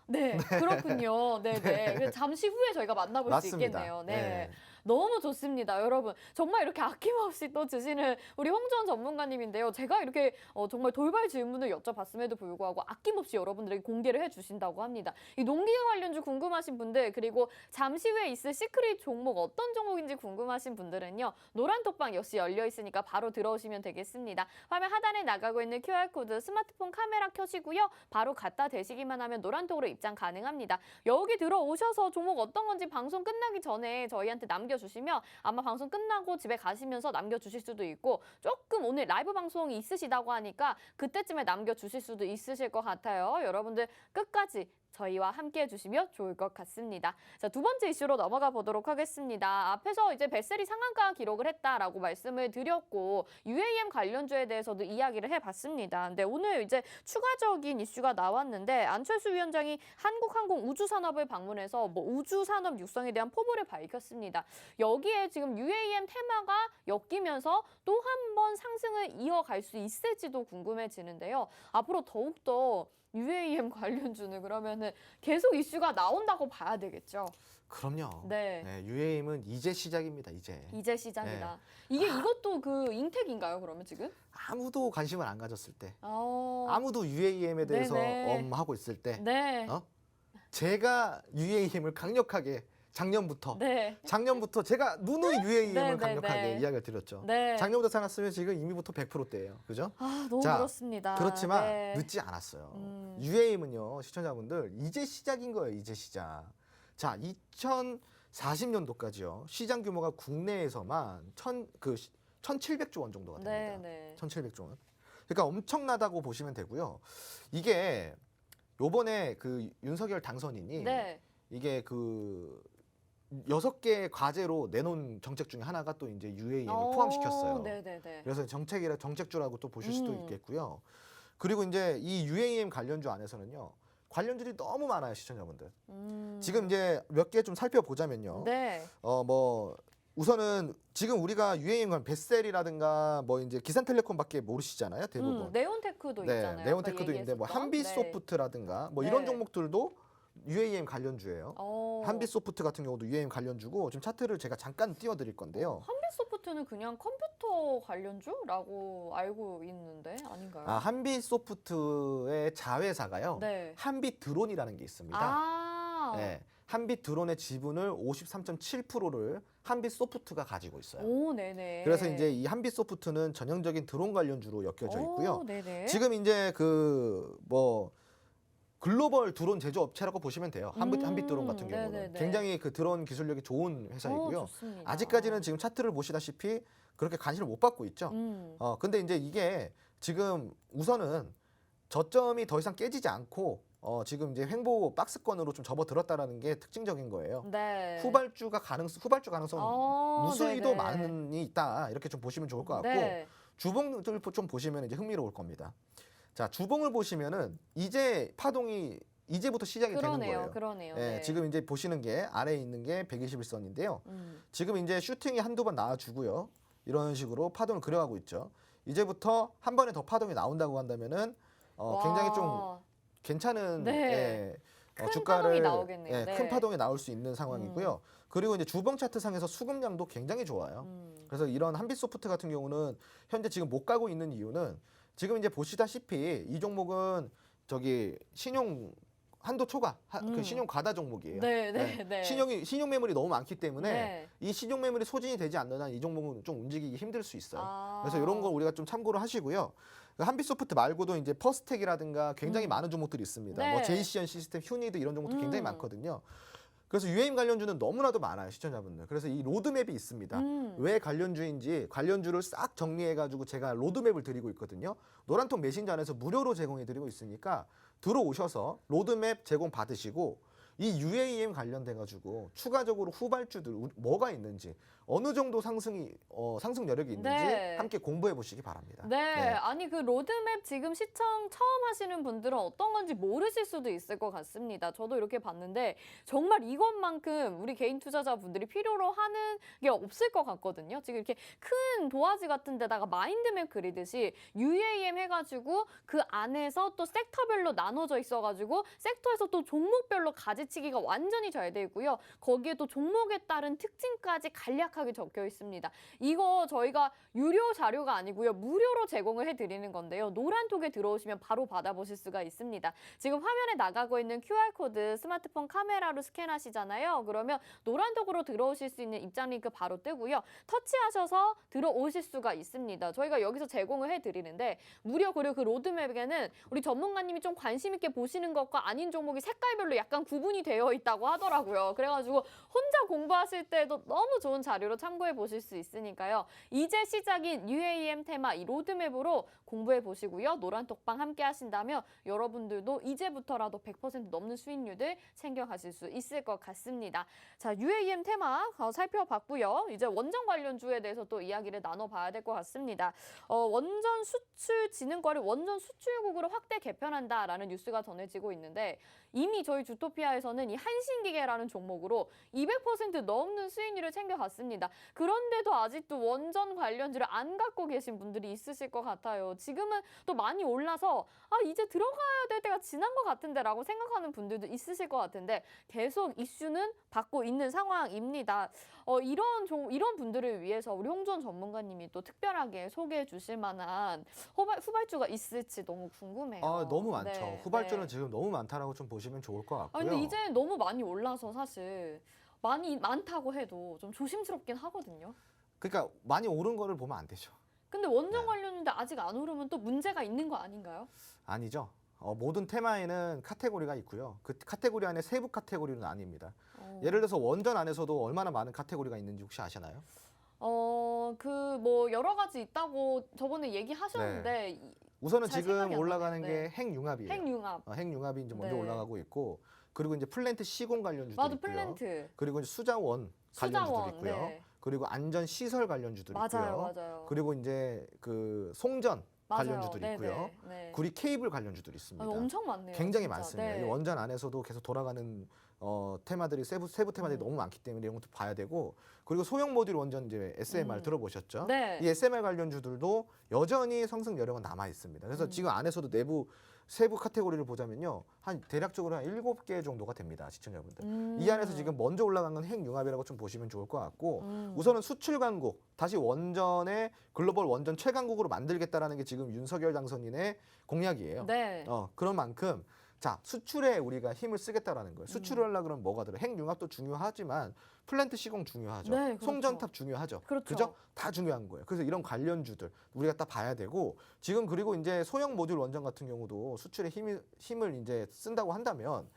네, 그렇군요. 네네. 잠시 후에 저희가 만나볼 수 맞습니다. 있겠네요. 네. 너무 좋습니다, 여러분. 정말 이렇게 아낌없이 또 주시는 우리 홍주원 전문가님인데요. 제가 이렇게 정말 돌발 질문을 여쭤봤음에도 불구하고 아낌없이 여러분들에게 공개를 해주신다고 합니다. 이 농기계 관련주 궁금하신 분들 그리고 잠시 후에 있을 시크릿 종목 어떤 종목인지 궁금하신 분들은요. 노란톡방 역시 열려 있으니까 바로 들어오시면 되겠습니다. 화면 하단에 나가고 있는 QR코드 스마트폰 카메라 켜시고요. 바로 갖다 대시기만 하면 노란톡으로 입장 가능합니다. 여기 들어오셔서 종목 어떤 건지 방송 끝나기 전에 저희한테 남겨주시면 아마 방송 끝나고 집에 가시면서 남겨주실 수도 있고 조금 오늘 라이브 방송이 있으시다고 하니까 그때쯤에 남겨주실 수도 있으실 것 같아요. 여러분들 끝까지 저희와 함께 해주시면 좋을 것 같습니다. 자, 두 번째 이슈로 넘어가 보도록 하겠습니다. 앞에서 이제 베셀이 상한가 기록을 했다라고 말씀을 드렸고 UAM 관련주에 대해서도 이야기를 해봤습니다. 근데 오늘 이제 추가적인 이슈가 나왔는데 안철수 위원장이 한국항공우주산업을 방문해서 우주산업 육성에 대한 포부를 밝혔습니다. 여기에 지금 UAM 테마가 엮이면서 또 한 번 상승을 이어갈 수 있을지도 궁금해지는데요. 앞으로 더욱더 UAM 관련주는 그러면은 계속 이슈가 나온다고 봐야 되겠죠. 그럼요. 네. UAM은 이제 시작입니다. 이제 시작이다. 이게 이것도 그 잉택인가요, 그러면 지금? 아무도 관심을 안 가졌을 때, 어. 아무도 UAM에 대해서 네네. 하고 있을 때, 네. 제가 UAM을 강력하게 작년부터 제가 누누이 UAM을 네, 네, 강력하게 네. 이야기를 드렸죠. 네. 작년부터 사놨으면 지금 이미부터 100%대예요. 그죠? 너무 자, 그렇습니다. 그렇지만 네. 늦지 않았어요. UAM은요, 시청자분들 이제 시작인 거예요. 이제 시작. 자, 2040년도까지요. 시장 규모가 국내에서만 1,700조 원 정도가 됩니다. 네. 1,700조 원. 그러니까 엄청나다고 보시면 되고요. 이게 요번에 그 윤석열 당선인이 네. 이게 그 6개 과제로 내놓은 정책 중에 하나가 또 이제 UAM을 포함시켰어요. 네네네. 그래서 정책주라고 또 보실 수도 있겠고요. 그리고 이제 이 UAM 관련주 안에서는요. 관련주들이 너무 많아요, 시청자분들. 지금 이제 몇 개 좀 살펴보자면요. 네. 우선은 지금 우리가 UAM 관 베셀이라든가 뭐 이제 기산텔레콤밖에 모르시잖아요, 대부분. 네온테크도 있잖아요. 네온테크도 있는데 뭐 한빛소프트라든가 뭐 이런 종목들도 UAM 관련주예요. 한빛소프트 같은 경우도 UAM 관련주고 지금 차트를 제가 잠깐 띄워드릴 건데요. 한빛소프트는 그냥 컴퓨터 관련주라고 알고 있는데 아닌가요? 한빛소프트의 자회사가요. 네. 한빛드론이라는 게 있습니다. 네, 한빛드론의 지분을 53.7%를 한빛소프트가 가지고 있어요. 오, 네네. 그래서 이제 이 한빛소프트는 전형적인 드론 관련주로 엮여져 있고요. 네네. 지금 이제 글로벌 드론 제조업체라고 보시면 돼요. 한빛 드론 같은 경우는 네네네. 굉장히 그 드론 기술력이 좋은 회사이고요. 좋습니다. 아직까지는 지금 차트를 보시다시피 그렇게 관심을 못 받고 있죠. 근데 이제 이게 지금 우선은 저점이 더 이상 깨지지 않고 지금 이제 횡보 박스권으로 좀 접어들었다라는 게 특징적인 거예요. 네. 후발주 가능성 무수히도 네네. 많이 있다 이렇게 좀 보시면 좋을 것 같고 네. 주봉들 좀 보시면 이제 흥미로울 겁니다. 자, 주봉을 보시면은 이제 파동이 이제부터 시작이 되는 거예요. 그러네요. 예, 네. 지금 이제 보시는 게 아래에 있는 게 121선인데요. 지금 이제 슈팅이 한두 번 나와주고요. 이런 식으로 파동을 그려가고 있죠. 이제부터 한 번에 더 파동이 나온다고 한다면은 굉장히 좀 괜찮은 네. 큰 주가를 파동이 나오겠네요. 네. 큰 파동이 나올 수 있는 상황이고요. 그리고 이제 주봉 차트 상에서 수급량도 굉장히 좋아요. 그래서 이런 한빛소프트 같은 경우는 현재 지금 못 가고 있는 이유는 지금 이제 보시다시피 이 종목은 신용 한도 초과, 그 신용 과다 종목이에요. 네. 신용 매물이 너무 많기 때문에 네. 이 신용 매물이 소진이 되지 않는 한 이 종목은 좀 움직이기 힘들 수 있어요. 그래서 이런 거 우리가 좀 참고를 하시고요. 한빛소프트 말고도 이제 퍼스텍이라든가 굉장히 많은 종목들이 있습니다. 네. 뭐 제이시언 시스템, 휴니드 이런 종목도 굉장히 많거든요. 그래서 UAM 관련주는 너무나도 많아요, 시청자분들. 그래서 이 로드맵이 있습니다. 왜 관련주인지 관련주를 싹 정리해가지고 제가 로드맵을 드리고 있거든요. 노란통 메신저 안에서 무료로 제공해드리고 있으니까 들어오셔서 로드맵 제공 받으시고 이 UAM 관련돼가지고 추가적으로 후발주들 뭐가 있는지 어느 정도 상승 여력이 있는지 네. 함께 공부해 보시기 바랍니다. 네, 아니 그 로드맵 지금 시청 처음 하시는 분들은 어떤 건지 모르실 수도 있을 것 같습니다. 저도 이렇게 봤는데 정말 이것만큼 우리 개인 투자자분들이 필요로 하는 게 없을 것 같거든요. 지금 이렇게 큰 도화지 같은 데다가 마인드맵 그리듯이 UAM 해가지고 그 안에서 또 섹터별로 나눠져 있어가지고 섹터에서 또 종목별로 가지치기가 완전히 잘 돼 있고요. 거기에 또 종목에 따른 특징까지 간략하게 적혀 있습니다. 이거 저희가 유료 자료가 아니고요. 무료로 제공을 해드리는 건데요. 노란톡에 들어오시면 바로 받아보실 수가 있습니다. 지금 화면에 나가고 있는 QR코드 스마트폰 카메라로 스캔하시잖아요. 그러면 노란톡으로 들어오실 수 있는 입장 링크 바로 뜨고요. 터치하셔서 들어오실 수가 있습니다. 저희가 여기서 제공을 해드리는데 무려 그리고 그 로드맵에는 우리 전문가님이 좀 관심 있게 보시는 것과 아닌 종목이 색깔별로 약간 구분이 되어 있다고 하더라고요. 그래가지고 혼자 공부하실 때도 너무 좋은 자료로 참고해 보실 수 있으니까요. 이제 시작인 UAM 테마 이 로드맵으로 공부해 보시고요. 노란톡방 함께 하신다면 여러분들도 이제부터라도 100% 넘는 수익률들 챙겨가실 수 있을 것 같습니다. 자, UAM 테마 살펴봤고요. 이제 원전 관련주에 대해서 또 이야기를 나눠봐야 될 것 같습니다. 원전 수출 진흥과를 원전 수출국으로 확대 개편한다라는 뉴스가 전해지고 있는데 이미 저희 주토피아에서는 이 한신기계라는 종목으로 200% 넘는 수익률을 챙겨갔습니다. 그런데도 아직도 원전 관련주를 안 갖고 계신 분들이 있으실 것 같아요. 지금은 또 많이 올라서 이제 들어가야 될 때가 지난 것 같은데 라고 생각하는 분들도 있으실 것 같은데 계속 이슈는 받고 있는 상황입니다. 이런 분들을 위해서 우리 홍준 전문가님이 또 특별하게 소개해 주실 만한 후발주가 있을지 너무 궁금해요. 너무 많죠. 네, 후발주는 네. 지금 너무 많다라고 좀 보시면 좋을 것 같고요. 근데 이제 너무 많이 올라서 사실 많다고 해도 좀 조심스럽긴 하거든요. 그러니까 많이 오른 거를 보면 안 되죠. 근데 원전 네. 관련인데 아직 안 오르면 또 문제가 있는 거 아닌가요? 아니죠. 모든 테마에는 카테고리가 있고요. 그 카테고리 안에 세부 카테고리는 아닙니다. 예를 들어서 원전 안에서도 얼마나 많은 카테고리가 있는지 혹시 아시나요? 뭐 여러 가지 있다고 저번에 얘기하셨는데 우선은 잘 지금 생각이 안 올라가는 나네요. 게 핵융합이에요. 핵융합. 핵융합이 이제 먼저 네. 올라가고 있고, 그리고 이제 플랜트 시공 관련주도 맞아, 있고요. 플랜트. 그리고 이제 수자원 관련주도 있고요. 네. 그리고 안전 시설 관련주도 맞아요, 있고요. 맞아요. 그리고 이제 그 송전 맞아요. 관련주도 네네, 있고요. 네. 구리 케이블 관련주도 있습니다. 엄청 많네요. 굉장히 진짜. 많습니다. 네. 이 원전 안에서도 계속 돌아가는 테마들이 세부 테마들이 너무 많기 때문에 이런 것도 봐야 되고, 그리고 소형 모듈 원전 이제 SMR 들어보셨죠? 네. 이 SMR 관련주들도 여전히 상승 여력은 남아 있습니다. 그래서 지금 안에서도 내부 세부 카테고리를 보자면요, 한 대략적으로 한 7개 정도가 됩니다, 시청자분들. 이 안에서 지금 먼저 올라간 건 핵융합이라고 좀 보시면 좋을 것 같고, 우선은 수출 강국, 다시 원전의 글로벌 원전 최강국으로 만들겠다라는 게 지금 윤석열 당선인의 공약이에요. 네. 그런 만큼 자, 수출에 우리가 힘을 쓰겠다라는 거예요. 수출을 하려고 그러면 뭐가 들어? 핵융합도 중요하지만 플랜트 시공 중요하죠. 네, 그렇죠. 송전탑 중요하죠. 그렇죠. 그죠? 다 중요한 거예요. 그래서 이런 관련주들 우리가 딱 봐야 되고, 지금 그리고 이제 소형 모듈 원전 같은 경우도 수출에 힘을 이제 쓴다고 한다면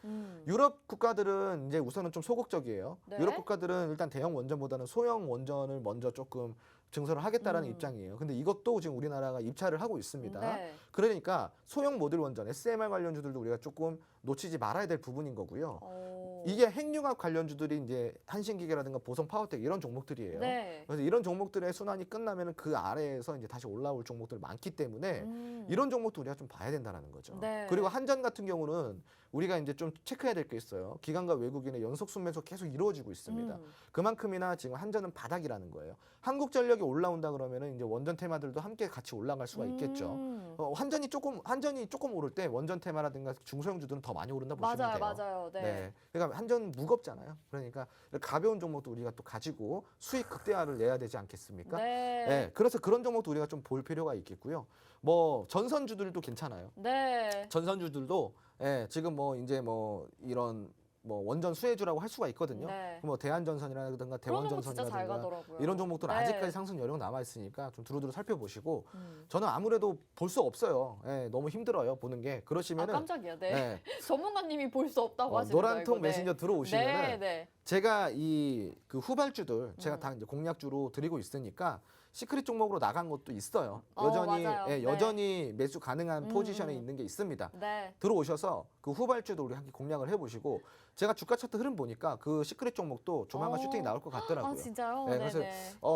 유럽 국가들은 이제 우선은 좀 소극적이에요. 네. 유럽 국가들은 일단 대형 원전보다는 소형 원전을 먼저 조금 증설을 하겠다라는 입장이에요. 근데 이것도 지금 우리나라가 입찰을 하고 있습니다. 네. 그러니까 소형 모듈 원전, SMR 관련주들도 우리가 조금 놓치지 말아야 될 부분인 거고요. 이게 핵융합 관련주들이 이제 한신기계라든가 보성 파워텍 이런 종목들이에요. 네. 그래서 이런 종목들의 순환이 끝나면 그 아래에서 이제 다시 올라올 종목들 많기 때문에 이런 종목도 우리가 좀 봐야 된다는 거죠. 네. 그리고 한전 같은 경우는 우리가 이제 좀 체크해야 될 게 있어요. 기관과 외국인의 연속 순매수 계속 이루어지고 있습니다. 그만큼이나 지금 한전은 바닥이라는 거예요. 한국전력이 올라온다 그러면은 이제 원전 테마들도 함께 같이 올라갈 수가 있겠죠. 한전이 조금 오를 때 원전 테마라든가 중소형주들은 더 많이 오른다 보시면 돼요. 맞아요. 네. 그러니까 한전 무겁잖아요. 그러니까 가벼운 종목도 우리가 또 가지고 수익 극대화를 내야 되지 않겠습니까? 네. 그래서 그런 종목도 우리가 좀 볼 필요가 있겠고요. 뭐 전선주들도 괜찮아요. 네. 전선주들도 지금 뭐 이제 뭐 이런 뭐 원전 수혜주라고 할 수가 있거든요. 네. 뭐 대한전선이라든가 그러는 거 진짜 잘 대원전선이라든가 가더라고요. 이런 종목들은 네. 아직까지 상승 여력 남아 있으니까 좀 두루두루 살펴보시고 음. 저는 아무래도 볼 수 없어요. 예, 너무 힘들어요 보는 게. 아, 그러시면은 깜짝이야. 네. 네, 전문가님이 볼 수 없다고 하시는 노란통 메신저 들어오시면은 네, 네. 제가 이 그 후발주들 제가 음. 다 이제 공략주로 드리고 있으니까 시크릿 종목으로 나간 것도 있어요. 어, 여전히 맞아요. 예, 네. 여전히 매수 가능한 음, 포지션에 있는 게 있습니다. 네. 들어오셔서 그 후발주도 우리 함께 공략을 해보시고 제가 주가 차트 흐름 보니까 그 시크릿 종목도 조만간 어. 슈팅이 나올 것 같더라고요. 아, 진짜요? 네, 그래서 네네.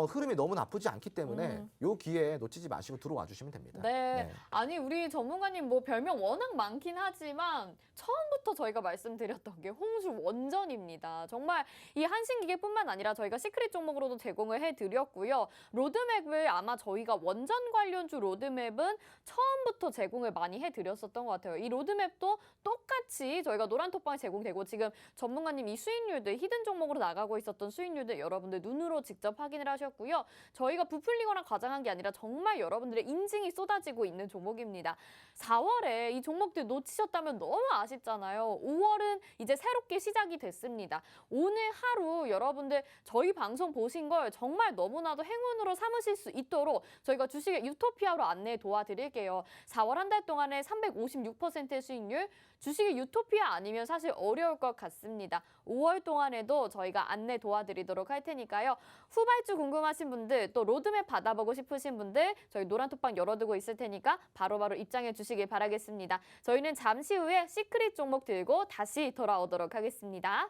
흐름이 너무 나쁘지 않기 때문에 음. 요 기회에 놓치지 마시고 들어와 주시면 됩니다. 네. 아니, 우리 전문가님 뭐 별명 워낙 많긴 하지만 처음부터 저희가 말씀드렸던 게 홍수 원전입니다. 정말 이 한신기계뿐만 아니라 저희가 시크릿 종목으로도 제공을 해드렸고요. 로드맵을 아마 저희가 원전 관련주 로드맵은 처음부터 제공을 많이 해드렸었던 것 같아요. 이 로드맵도 똑같이 저희가 노란톡방에 제공되고 지금 전문가님 이 수익률들 히든 종목으로 나가고 있었던 수익률들 여러분들 눈으로 직접 확인을 하셨고요. 저희가 부풀리거나 과장한 게 아니라 정말 여러분들의 인증이 쏟아지고 있는 종목입니다. 4월에 이 종목들 놓치셨다면 너무 아쉽잖아요. 5월은 이제 새롭게 시작이 됐습니다. 오늘 하루 여러분들 저희 방송 보신 걸 정말 너무나도 행운으로 삼으실 수 있도록 저희가 주식의 유토피아로 안내 도와드릴게요. 4월 한 달 동안에 356%의 수익률, 주식의 유토피아 아니면 사실 어려울 것 같습니다. 5월 동안에도 저희가 안내 도와드리도록 할 테니까요. 후발주 궁금하신 분들 또 로드맵 받아보고 싶으신 분들 저희 노란톡방 열어두고 있을 테니까 바로바로 입장해 주시길 바라겠습니다. 저희는 잠시 후에 시크릿 종목 들고 다시 돌아오도록 하겠습니다.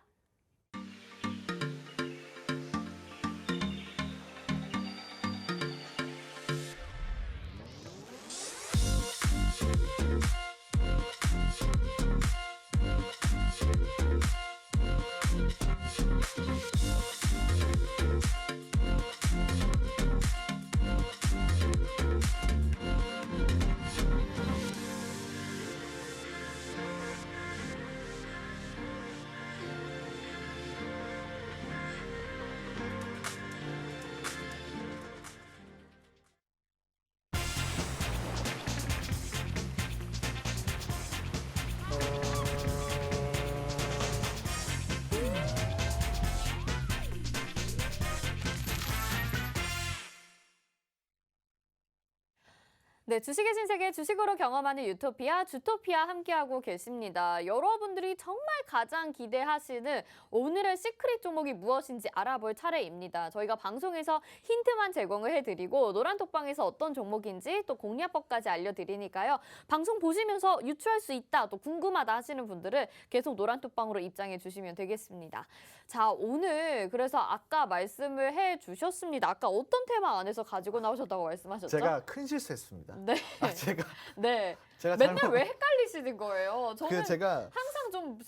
네, 주식의 신세계 주식으로 경험하는 유토피아, 주토피아 함께하고 계십니다. 여러분들이 정말 가장 기대하시는 오늘의 시크릿 종목이 무엇인지 알아볼 차례입니다. 저희가 방송에서 힌트만 제공을 해드리고 노란톡방에서 어떤 종목인지 또 공략법까지 알려드리니까요. 방송 보시면서 유추할 수 있다, 또 궁금하다 하시는 분들은 계속 노란톡방으로 입장해 주시면 되겠습니다. 자, 오늘 그래서 아까 말씀을 해주셨습니다. 아까 어떤 테마 안에서 가지고 나오셨다고 말씀하셨죠? 제가 큰 실수했습니다. 네. 제가 네. 제가 맨날 잘못 왜 헷갈리시는 거예요? 저는 제가 항상 좀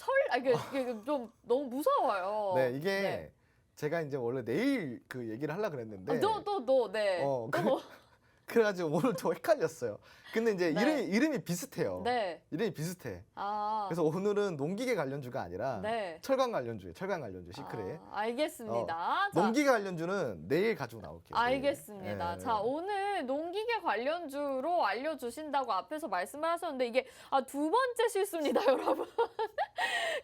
좀 너무 무서워요. 네, 이게 네. 제가 이제 원래 내일 그 얘기를 하려고 그랬는데 네. 그래가지고 오늘 더 헷갈렸어요. 근데 이제 네. 이름이 비슷해요. 네. 이름이 비슷해. 아. 그래서 오늘은 농기계 관련주가 아니라 네. 철강 관련주 시크릿. 알겠습니다. 자, 농기계 관련주는 내일 가지고 나올게요. 내일. 알겠습니다. 네. 자, 오늘 농기계 관련주로 알려주신다고 앞에서 말씀을 하셨는데 이게 두 번째 실수입니다, 여러분.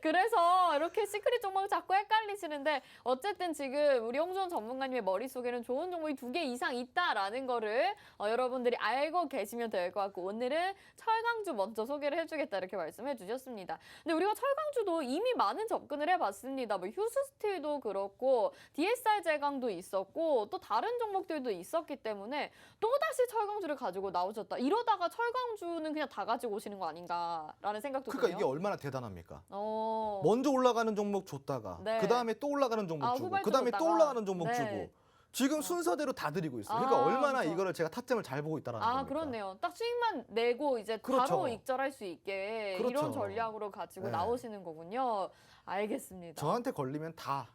그래서 이렇게 시크릿 종목을 자꾸 헷갈리시는데 어쨌든 지금 우리 홍주원 전문가님의 머릿속에는 좋은 종목이 2개 이상 있다라는 거를 여러분들이 알고 계시면 될 것 같고 오늘은 철강주 먼저 소개를 해주겠다 이렇게 말씀해 주셨습니다. 근데 우리가 철강주도 이미 많은 접근을 해봤습니다. 뭐 휴스스틸도 그렇고 DSR 제강도 있었고 또 다른 종목들도 있었기 때문에 또다시 철강주를 가지고 나오셨다. 이러다가 철강주는 그냥 다 가지고 오시는 거 아닌가라는 생각도 그러니까 드네요. 이게 얼마나 대단합니까? 어. 먼저 올라가는 종목 줬다가 네. 그 다음에 또 올라가는 종목 주고 후발주 그 다음에 또 줬다가. 올라가는 종목 네. 주고 지금 순서대로 다 드리고 있어요. 그러니까 아, 얼마나 그렇죠. 이거를 제가 타점을 잘 보고 있다라는 겁니까? 그렇네요. 딱 수익만 내고 이제 그렇죠. 바로 익절할 수 있게 그렇죠. 이런 전략으로 가지고 네. 나오시는 거군요. 알겠습니다. 저한테 걸리면 다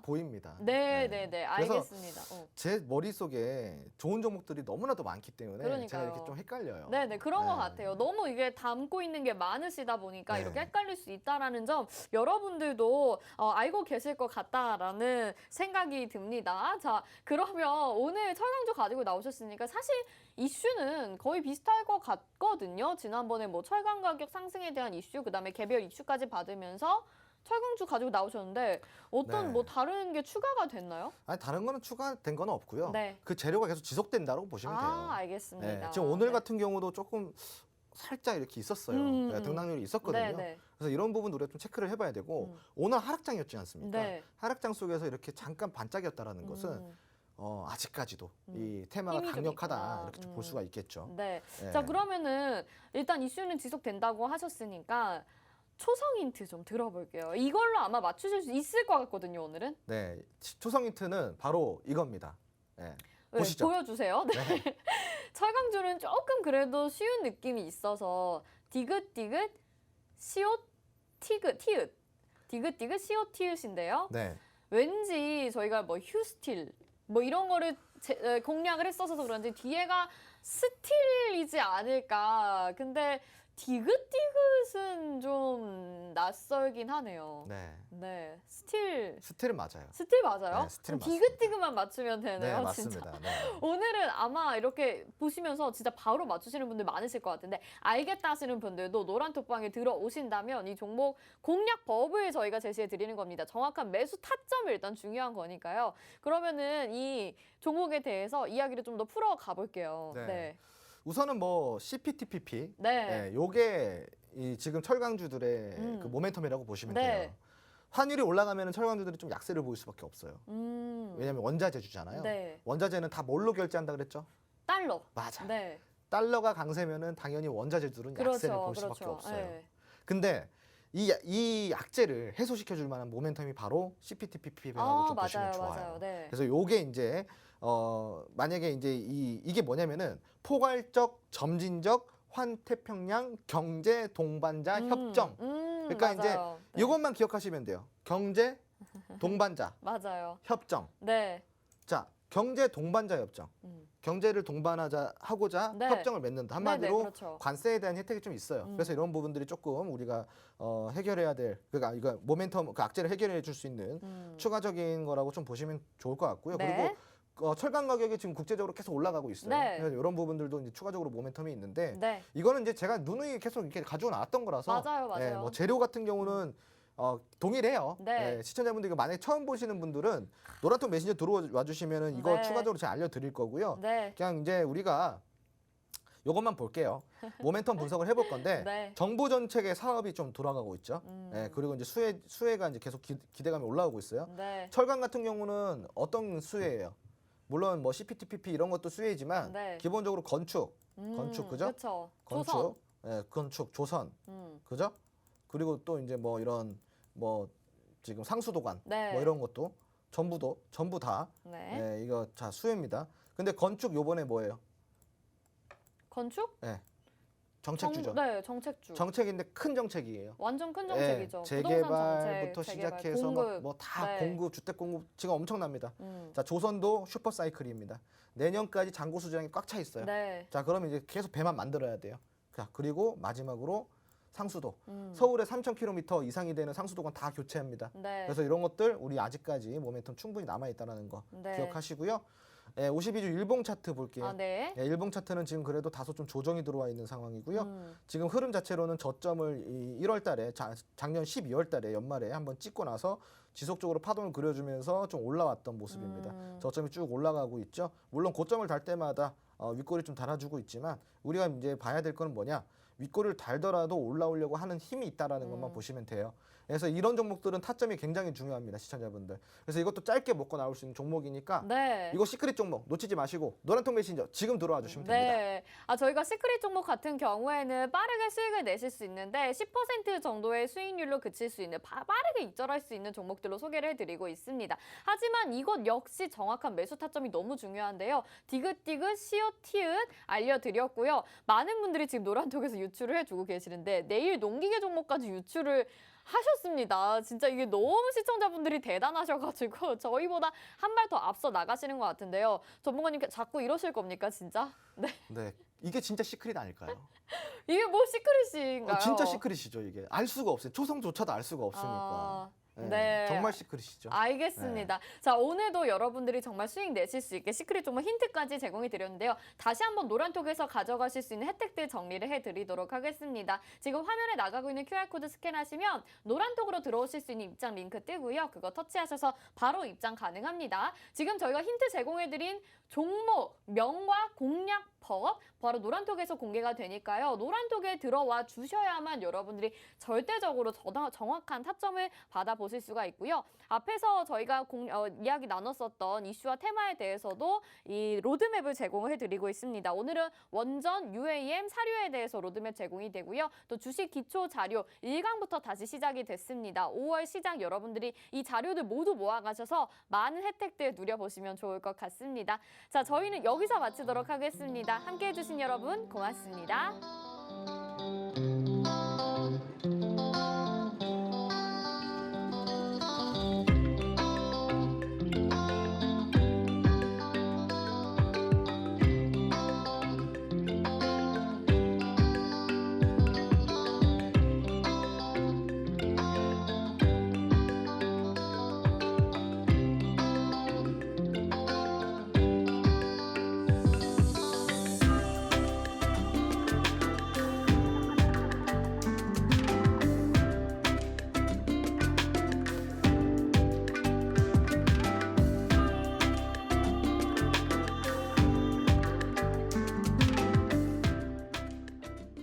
보입니다. 네. 그래서 알겠습니다. 제 머릿속에 좋은 종목들이 너무나도 많기 때문에 그러니까요. 제가 이렇게 좀 헷갈려요. 네네, 그런 것 같아요. 너무 이게 담고 있는 게 많으시다 보니까 네. 이렇게 헷갈릴 수 있다라는 점 여러분들도 알고 계실 것 같다라는 생각이 듭니다. 자, 그러면 오늘 철강주 가지고 나오셨으니까 사실 이슈는 거의 비슷할 것 같거든요. 지난번에 뭐 철강 가격 상승에 대한 이슈, 그다음에 개별 이슈까지 받으면서 철강주 가지고 나오셨는데 어떤 네. 뭐 다른 게 추가가 됐나요? 아니 다른 거는 추가된 건 없고요. 네. 그 재료가 계속 지속된다고 보시면 돼요. 알겠습니다. 네, 지금 오늘 네. 같은 경우도 조금 살짝 이렇게 있었어요. 네, 등락률이 있었거든요. 네, 네. 그래서 이런 부분 우리가 좀 체크를 해봐야 되고 오늘 하락장이었지 않습니까? 네. 하락장 속에서 이렇게 잠깐 반짝였다라는 것은 아직까지도 이 테마가 힘이 좀 강력하다 있구나. 이렇게 좀 볼 수가 있겠죠. 네. 네. 자, 그러면은 일단 이슈는 지속된다고 하셨으니까 초성 힌트 좀 들어볼게요. 이걸로 아마 맞추실 수 있을 것 같거든요, 오늘은. 네, 초성 힌트는 바로 이겁니다. 네. 네, 보시죠. 보여주세요. 네. 네. 철강주는 조금 그래도 쉬운 느낌이 있어서 디귿디귿 시옷 티귿 티읕 디귿디귿 시옷 티읕인데요. 네. 왠지 저희가 뭐 휴스틸 뭐 이런 거를 공략을 했어서 그런지 뒤에가 스틸이지 않을까. 근데 디귿디귿은 좀 낯설긴 하네요. 네. 네, 스틸 스틸은 맞아요. 스틸 맞아요? 네, 스틸 그럼 디귿디귿만 맞추면 네, 되네요, 진짜. 맞습니다. 네. 오늘은 아마 이렇게 보시면서 진짜 바로 맞추시는 분들 많으실 것 같은데 알겠다 하시는 분들도 노란톡방에 들어오신다면 이 종목 공략법을 저희가 제시해 드리는 겁니다. 정확한 매수 타점이 일단 중요한 거니까요. 그러면은 이 종목에 대해서 이야기를 좀 더 풀어가 볼게요. 네. 네. 우선은 뭐 CPTPP, 네. 요게 이 지금 철강주들의 그 모멘텀이라고 보시면 네. 돼요. 환율이 올라가면 철강주들이 좀 약세를 보일 수밖에 없어요. 왜냐하면 원자재주잖아요. 네. 원자재는 다 뭘로 결제한다 그랬죠? 달러. 맞아. 네. 달러가 강세면은 당연히 원자재들은 약세를 볼 수밖에 없어요. 네. 근데 이 약재를 해소시켜 줄 만한 모멘텀이 바로 CPTPP라고 좀 보시면 좋아요. 맞아요. 네. 그래서 요게 이제 만약에 이제 이게 뭐냐면은 포괄적 점진적 환태평양 경제 동반자 협정. 그러니까 이제 맞아요. 네. 이것만 기억하시면 돼요. 경제 동반자 맞아요. 협정. 네. 자, 경제 동반자 협정. 경제를 하고자 네. 협정을 맺는다. 한마디로 네, 그렇죠. 관세에 대한 혜택이 좀 있어요. 그래서 이런 부분들이 조금 우리가 해결해야 될, 그러니까 이거 모멘텀 그 악재를 해결해 줄 수 있는 추가적인 거라고 좀 보시면 좋을 것 같고요. 네. 그리고 철강 가격이 지금 국제적으로 계속 올라가고 있어요. 네. 그래서 이런 부분들도 이제 추가적으로 모멘텀이 있는데 네. 이거는 이제 제가 누누이 계속 이렇게 가지고 나왔던 거라서 맞아요. 뭐 재료 같은 경우는 동일해요. 네. 시청자분들이 만약에 처음 보시는 분들은 노란톡 메신저 들어와 주시면은 이거 네. 추가적으로 제가 알려드릴 거고요. 네. 그냥 이제 우리가 이것만 볼게요. 모멘텀 분석을 해볼 건데 네. 정부 정책의 사업이 좀 돌아가고 있죠. 그리고 이제 수혜가 이제 계속 기대감이 올라오고 있어요. 네. 철강 같은 경우는 어떤 수혜예요? 물론 뭐 CPTPP 이런 것도 수혜지만 네. 기본적으로 건축 그죠? 그렇죠. 건축, 조선. 건축, 조선, 그죠? 그리고 또 이제 뭐 이런 뭐 지금 상수도관 네. 뭐 이런 것도 전부 다 네. 이거 자 수혜입니다. 근데 건축 요번에 뭐예요? 건축? 정책주죠. 네, 정책주. 정책인데 큰 정책이에요. 완전 큰 정책이죠. 부동산 재개발부터 정책, 시작해서 공급. 뭐 다 네. 공급, 주택 공급 지금 엄청납니다. 음. 자, 조선도 슈퍼 사이클입니다. 내년까지 잔고 수량이 꽉 차 있어요. 네. 자, 그러면 이제 계속 배만 만들어야 돼요. 자, 그리고 마지막으로 상수도. 음. 서울에 3,000km 이상이 되는 상수도관 다 교체합니다. 네. 그래서 이런 것들 우리 아직까지 모멘텀 충분히 남아 있다는 거 네. 기억하시고요. 52주 일봉 차트 볼게요. 네. 일봉 차트는 지금 그래도 다소 좀 조정이 들어와 있는 상황이고요. 지금 흐름 자체로는 저점을 1월 달에 작년 12월 달에 연말에 한번 찍고 나서 지속적으로 파동을 그려주면서 좀 올라왔던 모습입니다. 저점이 쭉 올라가고 있죠. 물론 고점을 달 때마다 윗꼬리 좀 달아주고 있지만 우리가 이제 봐야 될 거는 뭐냐? 윗꼬리를 달더라도 올라오려고 하는 힘이 있다라는 것만 보시면 돼요. 그래서 이런 종목들은 타점이 굉장히 중요합니다, 시청자분들. 그래서 이것도 짧게 먹고 나올 수 있는 종목이니까 네. 이거 시크릿 종목 놓치지 마시고 노란통 메신저 지금 들어와 주시면 됩니다. 네. 저희가 시크릿 종목 같은 경우에는 빠르게 수익을 내실 수 있는데 10% 정도의 수익률로 그칠 수 있는 빠르게 입절할 수 있는 종목들로 소개를 해드리고 있습니다. 하지만 이것 역시 정확한 매수 타점이 너무 중요한데요. 디귿디귿 시옷 티읕 알려드렸고요. 많은 분들이 지금 노란톡에서 유출을 해주고 계시는데 내일 농기계 종목까지 유출을 하셨습니다. 진짜 이게 너무 시청자분들이 대단하셔가지고 저희보다 한 발 더 앞서 나가시는 것 같은데요. 전문가님 자꾸 이러실 겁니까, 진짜? 네. 네, 이게 진짜 시크릿 아닐까요? 이게 뭐 시크릿인가요? 진짜 시크릿이죠 이게. 알 수가 없어요. 초성조차도 알 수가 없으니까. 네. 정말 시크릿이죠. 알겠습니다. 자, 오늘도 여러분들이 정말 수익 내실 수 있게 시크릿 정말 힌트까지 제공이 드렸는데요. 다시 한번 노란톡에서 가져가실 수 있는 혜택들 정리를 해드리도록 하겠습니다. 지금 화면에 나가고 있는 QR코드 스캔하시면 노란톡으로 들어오실 수 있는 입장 링크 뜨고요. 그거 터치하셔서 바로 입장 가능합니다. 지금 저희가 힌트 제공해드린 종목, 명과 공략법 바로 노란톡에서 공개가 되니까요. 노란톡에 들어와 주셔야만 여러분들이 절대적으로 정확한 타점을 받아보실 수가 있고요. 앞에서 저희가 이야기 나눴었던 이슈와 테마에 대해서도 이 로드맵을 제공을 해드리고 있습니다. 오늘은 원전, UAM, 사료에 대해서 로드맵 제공이 되고요. 또 주식 기초 자료 1강부터 다시 시작이 됐습니다. 5월 시장 여러분들이 이 자료들 모두 모아가셔서 많은 혜택들 누려보시면 좋을 것 같습니다. 자, 저희는 여기서 마치도록 하겠습니다. 함께해 주신 여러분 고맙습니다.